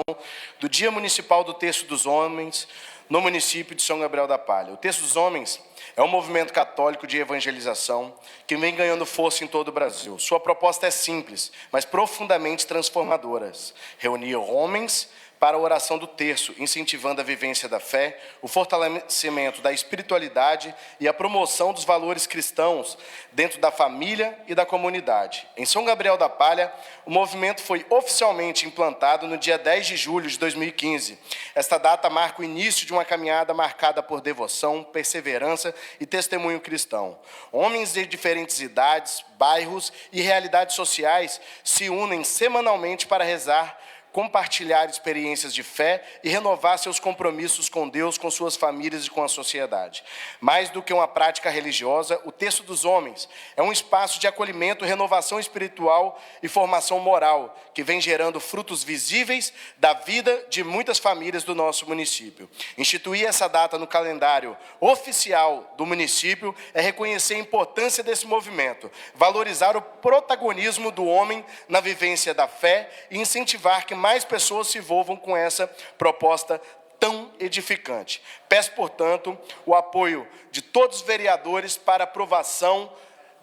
do Dia Municipal do Terço dos Homens no município de São Gabriel da Palha. O Terço dos Homens é um movimento católico de evangelização que vem ganhando força em todo o Brasil. Sua proposta é simples, mas profundamente transformadora. Reunir homens para a oração do terço, incentivando a vivência da fé, o fortalecimento da espiritualidade e a promoção dos valores cristãos dentro da família e da comunidade. Em São Gabriel da Palha, o movimento foi oficialmente implantado no dia 10 de julho de 2015. Esta data marca o início de uma caminhada marcada por devoção, perseverança e testemunho cristão. Homens de diferentes idades, bairros e realidades sociais se unem semanalmente para rezar, compartilhar experiências de fé e renovar seus compromissos com Deus, com suas famílias e com a sociedade. Mais do que uma prática religiosa, o Terço dos Homens é um espaço de acolhimento, renovação espiritual e formação moral, que vem gerando frutos visíveis da vida de muitas famílias do nosso município. Instituir essa data no calendário oficial do município é reconhecer a importância desse movimento, valorizar o protagonismo do homem na vivência da fé e incentivar que mais pessoas se envolvam com essa proposta tão edificante. Peço, portanto, o apoio de todos os vereadores para aprovação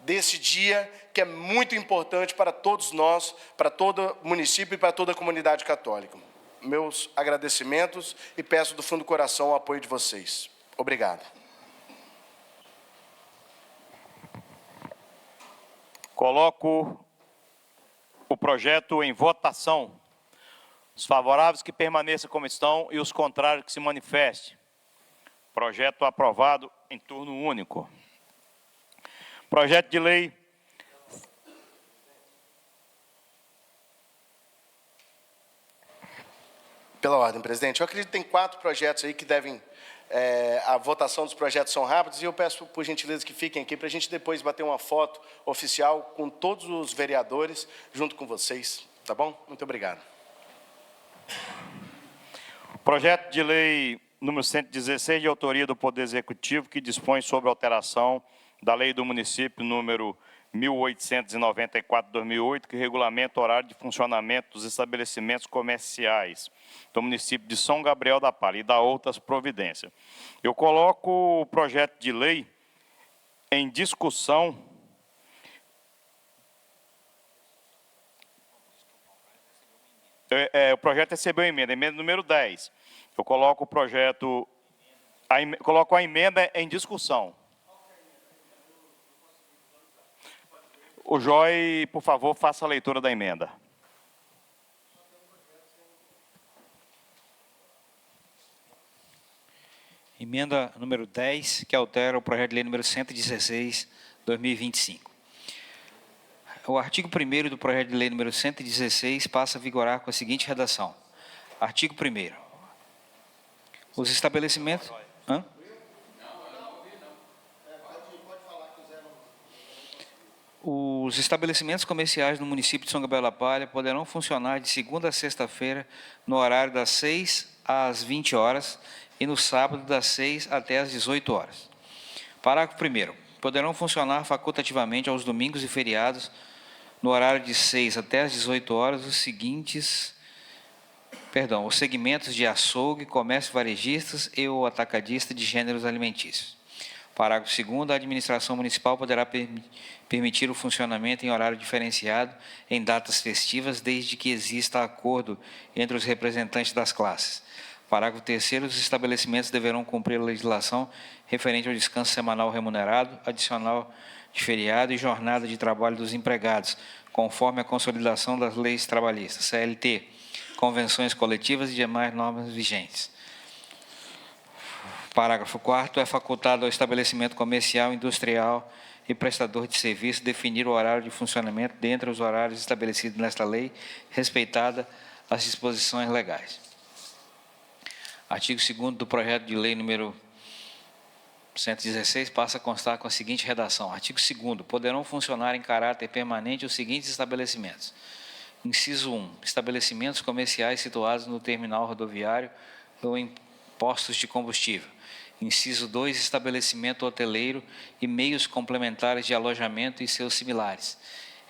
desse dia, que é muito importante para todos nós, para todo o município e para toda a comunidade católica. Meus agradecimentos e peço do fundo do coração o apoio de vocês. Obrigado. Coloco o projeto em votação. Os favoráveis que permaneçam como estão e os contrários que se manifestem. Projeto aprovado em turno único. Projeto de lei Pela ordem, presidente. Eu acredito que tem 4 projetos aí que devem... a votação dos projetos são rápidos e eu peço, por gentileza, que fiquem aqui para a gente depois bater uma foto oficial com todos os vereadores junto com vocês. Tá bom? Muito obrigado. Projeto de lei número 116, de autoria do Poder Executivo, que dispõe sobre a alteração da lei do município número 1894/2008, que regulamenta o horário de funcionamento dos estabelecimentos comerciais do município de São Gabriel da Palha e dá outras providências. Eu coloco o projeto de lei em discussão. O projeto recebeu emenda número 10. Eu coloco o projeto, coloco a emenda em discussão. O Joy, por favor, faça a leitura da emenda. Emenda número 10, que altera o projeto de lei número 116, 2025. O artigo 1º do projeto de lei número 116 passa a vigorar com a seguinte redação. Artigo 1º. Os estabelecimentos... Hã? Os estabelecimentos comerciais no município de São Gabriel da Palha poderão funcionar de segunda a sexta-feira no horário das 6 às 20 horas e no sábado das 6 até às 18 horas. Parágrafo 1º. Poderão funcionar facultativamente aos domingos e feriados no horário de 6 até às 18 horas os segmentos de açougue, comércio varejistas e o atacadista de gêneros alimentícios. Parágrafo 2º. A administração municipal poderá permitir o funcionamento em horário diferenciado em datas festivas, desde que exista acordo entre os representantes das classes. Parágrafo 3º. Os estabelecimentos deverão cumprir a legislação referente ao descanso semanal remunerado, adicional de feriado e jornada de trabalho dos empregados, conforme a consolidação das leis trabalhistas, CLT, convenções coletivas e demais normas vigentes. Parágrafo 4º. É facultado ao estabelecimento comercial, industrial e prestador de serviço definir o horário de funcionamento dentre os horários estabelecidos nesta lei, respeitada as disposições legais. Artigo 2º do projeto de lei número 116 passa a constar com a seguinte redação. Artigo 2º. Poderão funcionar em caráter permanente os seguintes estabelecimentos. Inciso 1. Estabelecimentos comerciais situados no terminal rodoviário ou em postos de combustível. Inciso 2, estabelecimento hoteleiro e meios complementares de alojamento e seus similares.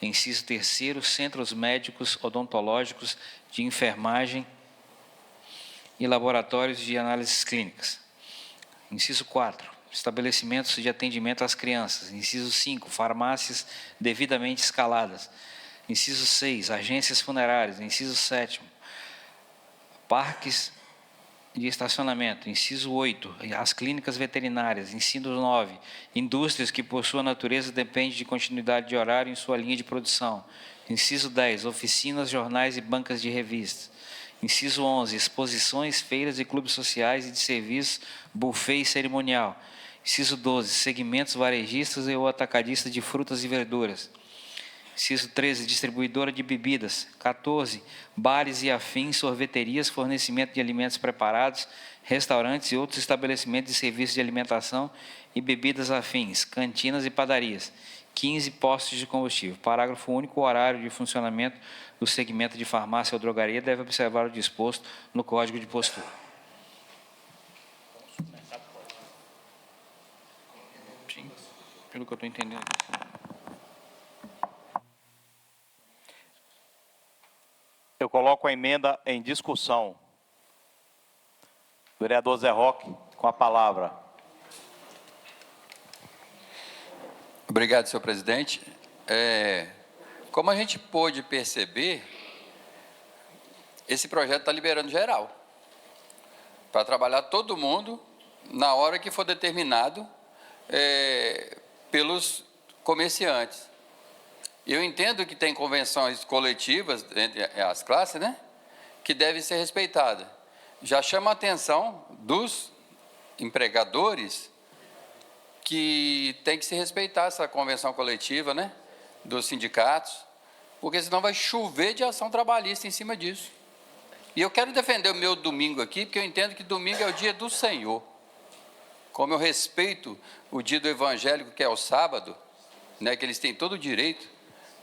Inciso 3º, centros médicos, odontológicos, de enfermagem e laboratórios de análises clínicas. Inciso 4, estabelecimentos de atendimento às crianças. Inciso 5, farmácias devidamente escaladas. Inciso 6, agências funerárias. Inciso 7, parques de estacionamento. Inciso 8, as clínicas veterinárias. Inciso 9, indústrias que por sua natureza dependem de continuidade de horário em sua linha de produção. Inciso 10, oficinas, jornais e bancas de revistas. Inciso 11, exposições, feiras e clubes sociais e de serviços, buffet e cerimonial. Inciso 12, segmentos varejistas e ou atacadistas de frutas e verduras. Inciso 13, distribuidora de bebidas. 14, bares e afins, sorveterias, fornecimento de alimentos preparados, restaurantes e outros estabelecimentos de serviços de alimentação e bebidas afins, cantinas e padarias. 15, postos de combustível. Parágrafo único, o horário de funcionamento do segmento de farmácia ou drogaria deve observar o disposto no Código de Postura. Sim, pelo que eu estou entendendo. Eu coloco a emenda em discussão. Vereador Zé Roque, com a palavra. Obrigado, senhor presidente. Como a gente pôde perceber, esse projeto está liberando geral, para trabalhar todo mundo na hora que for determinado pelos comerciantes. Eu entendo que tem convenções coletivas entre as classes, né, que devem ser respeitadas. Já chama a atenção dos empregadores que tem que se respeitar essa convenção coletiva, né, dos sindicatos, porque senão vai chover de ação trabalhista em cima disso. E eu quero defender o meu domingo aqui, porque eu entendo que domingo é o dia do Senhor. Como eu respeito o dia do evangélico, que é o sábado, né, que eles têm todo o direito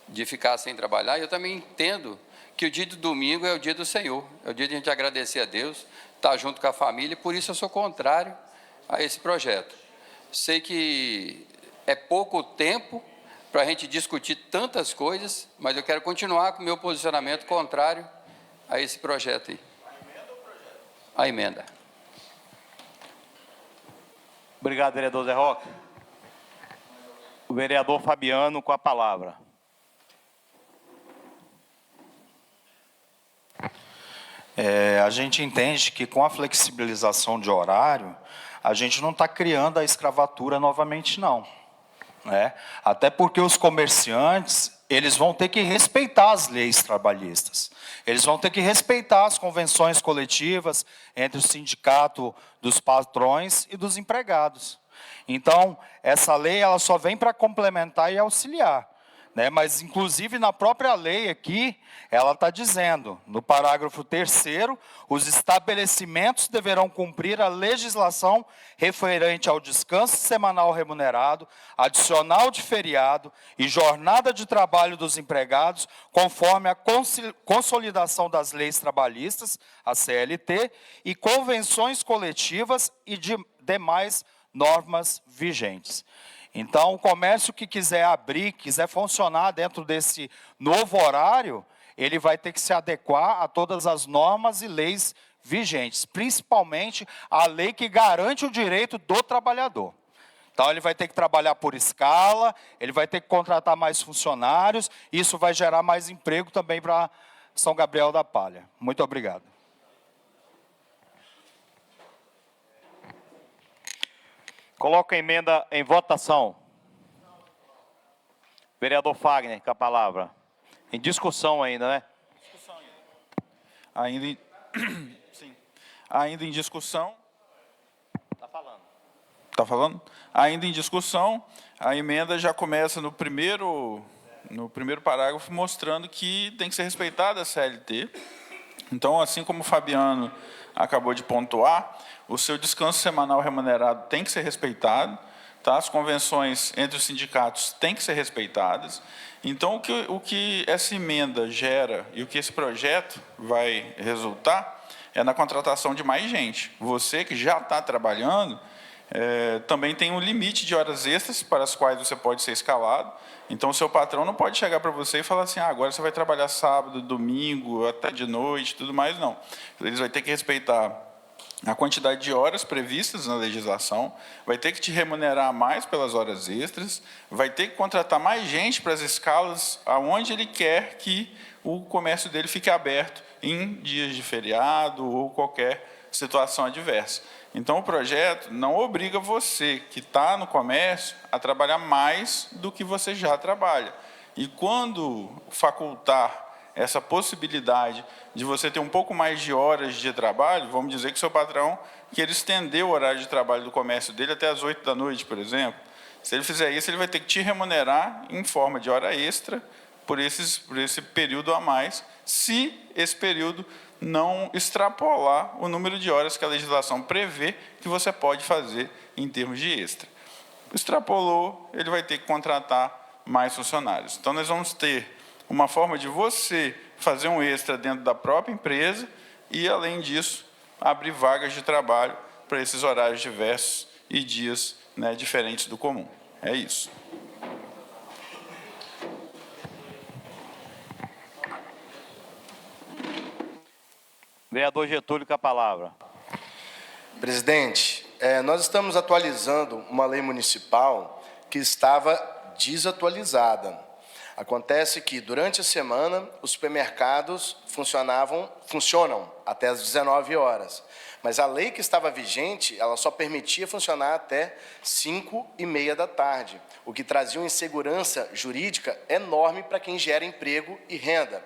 de ficar sem trabalhar, eu também entendo que o dia do domingo é o dia do Senhor, é o dia de a gente agradecer a Deus, estar junto com a família, e por isso eu sou contrário a esse projeto. Sei que é pouco tempo para a gente discutir tantas coisas, mas eu quero continuar com o meu posicionamento contrário a esse projeto aí. A emenda. Obrigado, vereador Zé Roque. O vereador Fabiano, com a palavra. A gente entende que com a flexibilização de horário, a gente não está criando a escravatura novamente, não. Né? Até porque os comerciantes, eles vão ter que respeitar as leis trabalhistas. Eles vão ter que respeitar as convenções coletivas entre o sindicato dos patrões e dos empregados. Então, essa lei ela só vem para complementar e auxiliar. Né? Mas, inclusive, na própria lei aqui, ela está dizendo, no parágrafo 3º, os estabelecimentos deverão cumprir a legislação referente ao descanso semanal remunerado, adicional de feriado e jornada de trabalho dos empregados, conforme a consolidação das leis trabalhistas, a CLT, e convenções coletivas e de demais normas vigentes. Então, o comércio que quiser abrir, quiser funcionar dentro desse novo horário, ele vai ter que se adequar a todas as normas e leis vigentes, principalmente a lei que garante o direito do trabalhador. Então, ele vai ter que trabalhar por escala, ele vai ter que contratar mais funcionários, isso vai gerar mais emprego também para São Gabriel da Palha. Muito obrigado. Coloco a emenda em votação. Vereador Fagner, com a palavra. Em discussão ainda, né? Ainda em discussão. Está falando. Está falando? Ainda em discussão, a emenda já começa no primeiro parágrafo, mostrando que tem que ser respeitada a CLT. Então, assim como o Fabiano acabou de pontuar, o seu descanso semanal remunerado tem que ser respeitado, tá? As convenções entre os sindicatos têm que ser respeitadas. Então, o que essa emenda gera e o que esse projeto vai resultar é na contratação de mais gente. Você que já está trabalhando, também tem um limite de horas extras para as quais você pode ser escalado. Então, o seu patrão não pode chegar para você e falar assim, agora você vai trabalhar sábado, domingo, até de noite, tudo mais, não. Eles vão ter que respeitar a quantidade de horas previstas na legislação, vai ter que te remunerar mais pelas horas extras, vai ter que contratar mais gente para as escalas aonde ele quer que o comércio dele fique aberto em dias de feriado ou qualquer situação adversa. Então, o projeto não obriga você que está no comércio a trabalhar mais do que você já trabalha. E quando facultar essa possibilidade de você ter um pouco mais de horas de trabalho, vamos dizer que o seu patrão quer estender o horário de trabalho do comércio dele até as 8 da noite, por exemplo. Se ele fizer isso, ele vai ter que te remunerar em forma de hora extra por esse período a mais, se esse período não extrapolar o número de horas que a legislação prevê que você pode fazer em termos de extra. Extrapolou, ele vai ter que contratar mais funcionários. Então, nós vamos ter uma forma de você fazer um extra dentro da própria empresa e, além disso, abrir vagas de trabalho para esses horários diversos e dias, né, diferentes do comum. É isso. Vereador Getúlio, com a palavra. Presidente, nós estamos atualizando uma lei municipal que estava desatualizada. Acontece que, durante a semana, os supermercados funcionam até as 19 horas. Mas a lei que estava vigente, ela só permitia funcionar até 5h30 da tarde, o que trazia uma insegurança jurídica enorme para quem gera emprego e renda.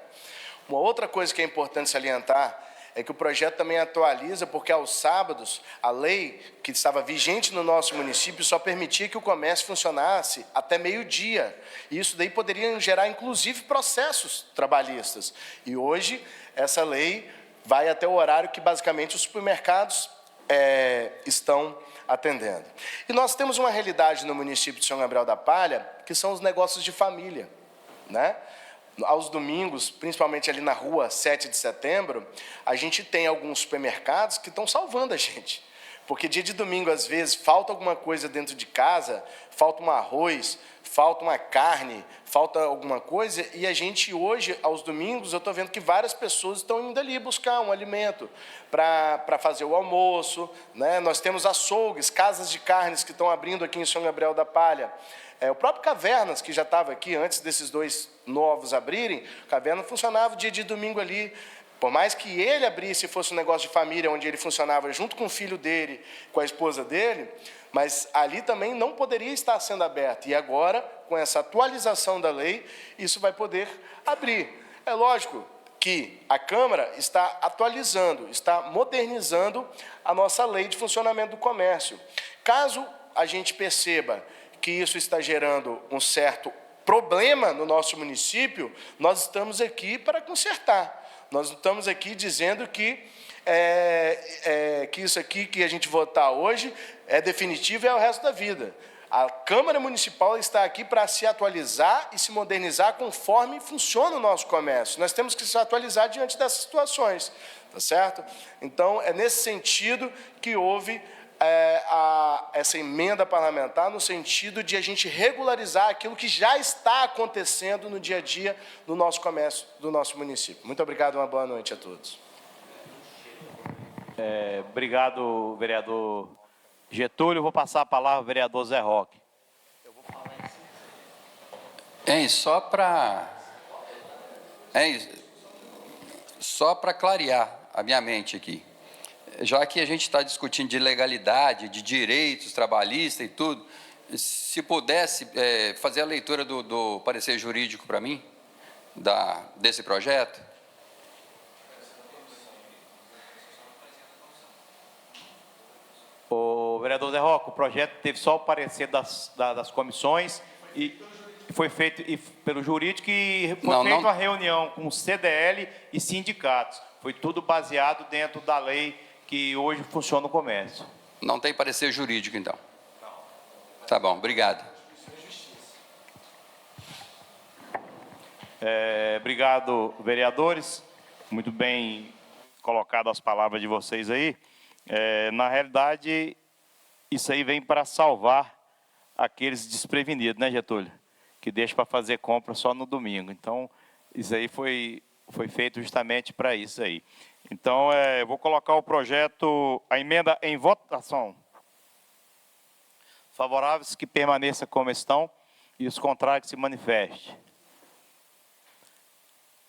Uma outra coisa que é importante salientar é que o projeto também atualiza, porque aos sábados, a lei que estava vigente no nosso município só permitia que o comércio funcionasse até meio-dia. E isso daí poderia gerar, inclusive, processos trabalhistas. E hoje, essa lei vai até o horário que, basicamente, os supermercados estão atendendo. E nós temos uma realidade no município de São Gabriel da Palha, que são os negócios de família, né? Aos domingos, principalmente ali na rua 7 de setembro, a gente tem alguns supermercados que estão salvando a gente. Porque dia de domingo, às vezes, falta alguma coisa dentro de casa, falta um arroz, falta uma carne, falta alguma coisa, e a gente hoje, aos domingos, eu estou vendo que várias pessoas estão indo ali buscar um alimento para fazer o almoço, né? Nós temos açougues, casas de carnes que estão abrindo aqui em São Gabriel da Palha. O próprio Cavernas, que já estava aqui antes desses dois novos abrirem, o Cavernas funcionava dia de domingo ali. Por mais que ele abrisse e fosse um negócio de família, onde ele funcionava junto com o filho dele, com a esposa dele, mas ali também não poderia estar sendo aberto. E agora, com essa atualização da lei, isso vai poder abrir. É lógico que a Câmara está atualizando, está modernizando a nossa lei de funcionamento do comércio. Caso a gente perceba que isso está gerando um certo problema no nosso município, nós estamos aqui para consertar. Nós não estamos aqui dizendo que isso aqui que a gente votar hoje é definitivo e é o resto da vida. A Câmara Municipal está aqui para se atualizar e se modernizar conforme funciona o nosso comércio. Nós temos que se atualizar diante dessas situações, tá certo? Então, é nesse sentido que houve essa emenda parlamentar, no sentido de a gente regularizar aquilo que já está acontecendo no dia a dia do nosso comércio, do nosso município. Muito obrigado, uma boa noite a todos. Obrigado, vereador Getúlio. Vou passar a palavra ao vereador Zé Roque. Só para clarear a minha mente aqui. Já que a gente está discutindo de legalidade, de direitos trabalhistas e tudo, se pudesse fazer a leitura do parecer jurídico para mim, desse projeto. O vereador Zé Roque, o projeto teve só o parecer das comissões e foi feito pelo jurídico e foi feita uma reunião com o CDL e sindicatos. Foi tudo baseado dentro da lei que hoje funciona o comércio. Não tem parecer jurídico, então? Tá bom, obrigado. Obrigado, vereadores. Muito bem colocado as palavras de vocês aí. Na realidade, isso aí vem para salvar aqueles desprevenidos, né, Getúlio? Que deixa para fazer compra só no domingo. Então, isso aí foi feito justamente para isso aí. Então, eu vou colocar o projeto, a emenda em votação. Favoráveis que permaneça como estão e os contrários que se manifestem.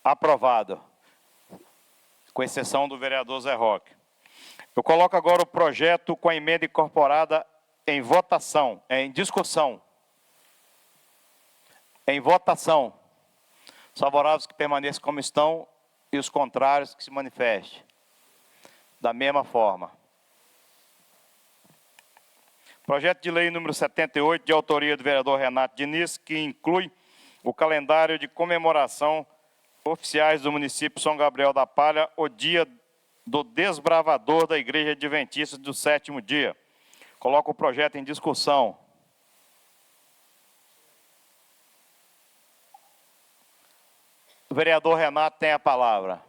Aprovado. Com exceção do vereador Zé Roque. Eu coloco agora o projeto com a emenda incorporada em votação, em discussão. Em votação. Os favoráveis que permaneçam como estão e os contrários que se manifestem. Da mesma forma. Projeto de lei número 78, de autoria do vereador Renato Diniz, que inclui o calendário de comemoração oficiais do município São Gabriel da Palha, o dia do desbravador da Igreja Adventista do 7º dia. Coloco o projeto em discussão. O vereador Renato tem a palavra.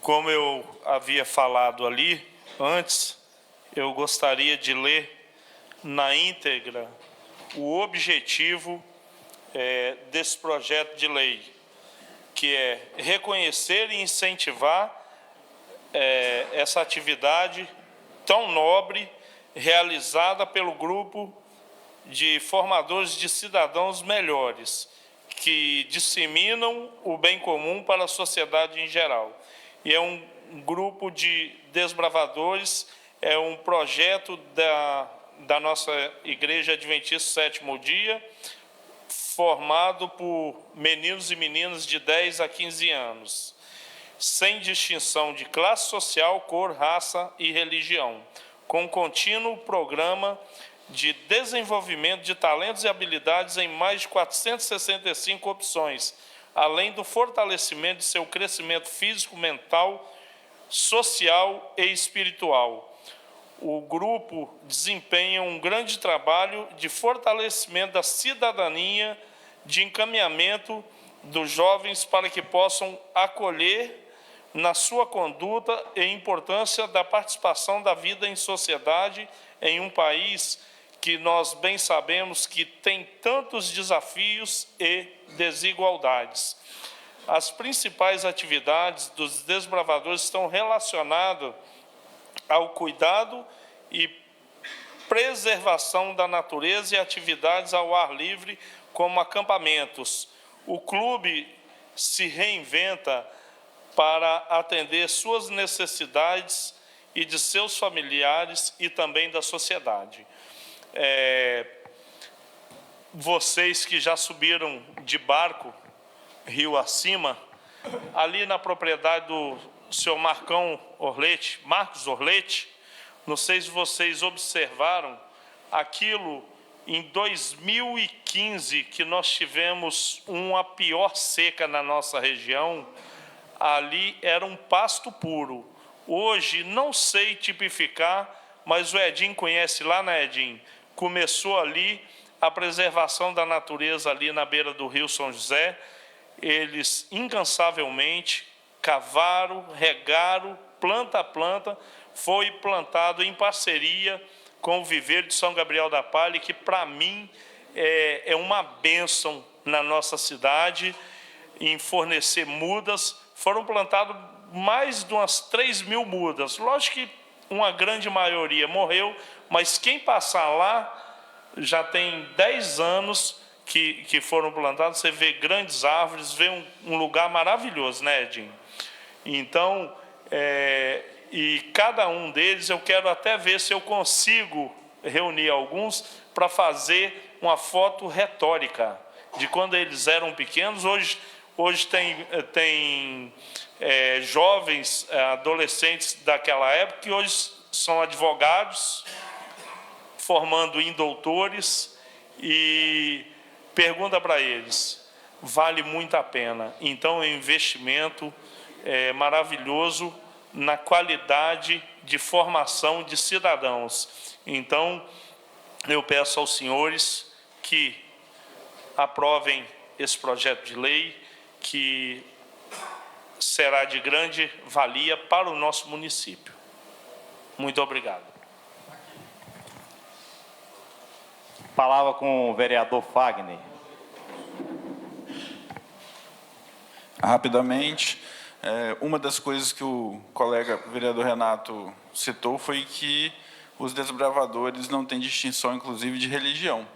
Como eu havia falado ali antes, eu gostaria de ler na íntegra o objetivo desse projeto de lei, que é reconhecer e incentivar essa atividade tão nobre realizada pelo grupo de formadores de cidadãos melhores, que disseminam o bem comum para a sociedade em geral. E é um grupo de desbravadores, é um projeto da nossa Igreja Adventista 7º Dia, formado por meninos e meninas de 10 a 15 anos, sem distinção de classe social, cor, raça e religião, com contínuo programa de desenvolvimento de talentos e habilidades em mais de 465 opções, além do fortalecimento de seu crescimento físico, mental, social e espiritual. O grupo desempenha um grande trabalho de fortalecimento da cidadania, de encaminhamento dos jovens para que possam acolher na sua conduta e importância da participação da vida em sociedade em um país que nós bem sabemos que tem tantos desafios e desigualdades. As principais atividades dos desbravadores estão relacionadas ao cuidado e preservação da natureza e atividades ao ar livre, como acampamentos. O clube se reinventa para atender suas necessidades e de seus familiares e também da sociedade. Vocês que já subiram de barco, rio acima, ali na propriedade do senhor Marcos Orlete, não sei se vocês observaram aquilo em 2015, que nós tivemos uma pior seca na nossa região. Ali era um pasto puro. Hoje, não sei tipificar, mas o Edinho conhece lá, né, Edinho? Começou ali a preservação da natureza ali na beira do rio São José. Eles incansavelmente cavaram, regaram, planta a planta, foi plantado em parceria com o Viveiro de São Gabriel da Palha, que para mim é uma bênção na nossa cidade, em fornecer mudas. Foram plantadas mais de umas 3.000 mudas. Lógico que uma grande maioria morreu, mas quem passar lá, já tem 10 anos que foram plantados, você vê grandes árvores, vê um lugar maravilhoso, né, Edinho? Então, e cada um deles, eu quero até ver se eu consigo reunir alguns para fazer uma foto retórica de quando eles eram pequenos. Hoje tem jovens, adolescentes daquela época, que hoje são advogados, formando em doutores, e pergunta para eles, vale muito a pena. Então, é um investimento maravilhoso na qualidade de formação de cidadãos. Então, eu peço aos senhores que aprovem esse projeto de lei, que será de grande valia para o nosso município. Muito obrigado. Palavra com o vereador Fagner. Rapidamente, uma das coisas que o colega vereador Renato citou foi que os desbravadores não têm distinção, inclusive, de religião.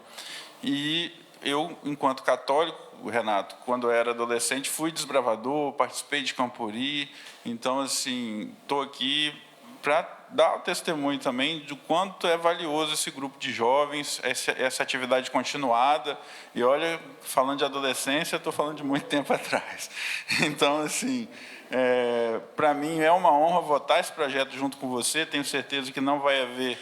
E eu, enquanto católico, Renato, quando eu era adolescente, fui desbravador, participei de Campuri, então, assim, estou aqui para dar o testemunho também do quanto é valioso esse grupo de jovens, essa atividade continuada. E olha, falando de adolescência, estou falando de muito tempo atrás. Então, assim, para mim é uma honra votar esse projeto junto com você. Tenho certeza que não vai haver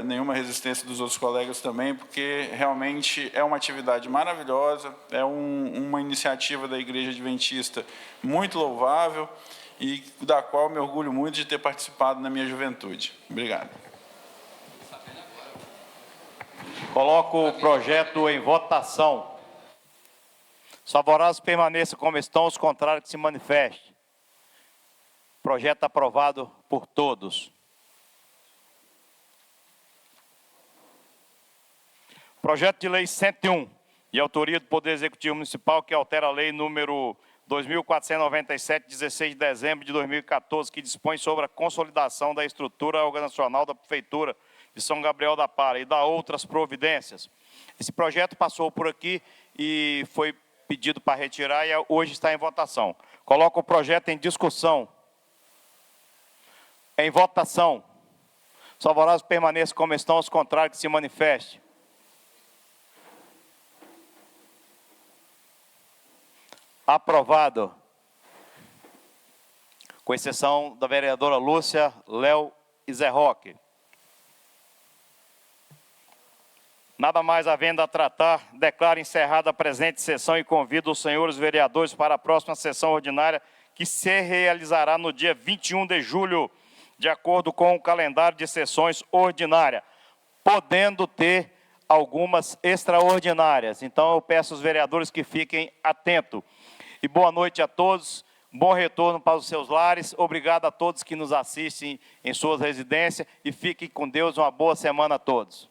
nenhuma resistência dos outros colegas também, porque realmente é uma atividade maravilhosa, é uma iniciativa da Igreja Adventista muito louvável, e da qual me orgulho muito de ter participado na minha juventude. Obrigado. Coloco o projeto em votação. Os favoráveis permaneçam como estão, os contrários que se manifestem. Projeto aprovado por todos. Projeto de lei 101, de autoria do Poder Executivo Municipal, que altera a lei número 2.497, 16 de dezembro de 2014, que dispõe sobre a consolidação da estrutura organizacional da Prefeitura de São Gabriel da Palha e da outras providências. Esse projeto passou por aqui e foi pedido para retirar e hoje está em votação. Coloco o projeto em discussão. Em votação. Os favoráveis permaneçam como estão, os contrários que se manifestem. Aprovado. Com exceção da vereadora Lúcia, Léo e Zé Roque. Nada mais havendo a tratar, declaro encerrada a presente sessão e convido os senhores vereadores para a próxima sessão ordinária, que se realizará no dia 21 de julho, de acordo com o calendário de sessões ordinárias, podendo ter algumas extraordinárias. Então, eu peço aos vereadores que fiquem atentos. E boa noite a todos, bom retorno para os seus lares. Obrigado a todos que nos assistem em suas residências e fiquem com Deus. Uma boa semana a todos.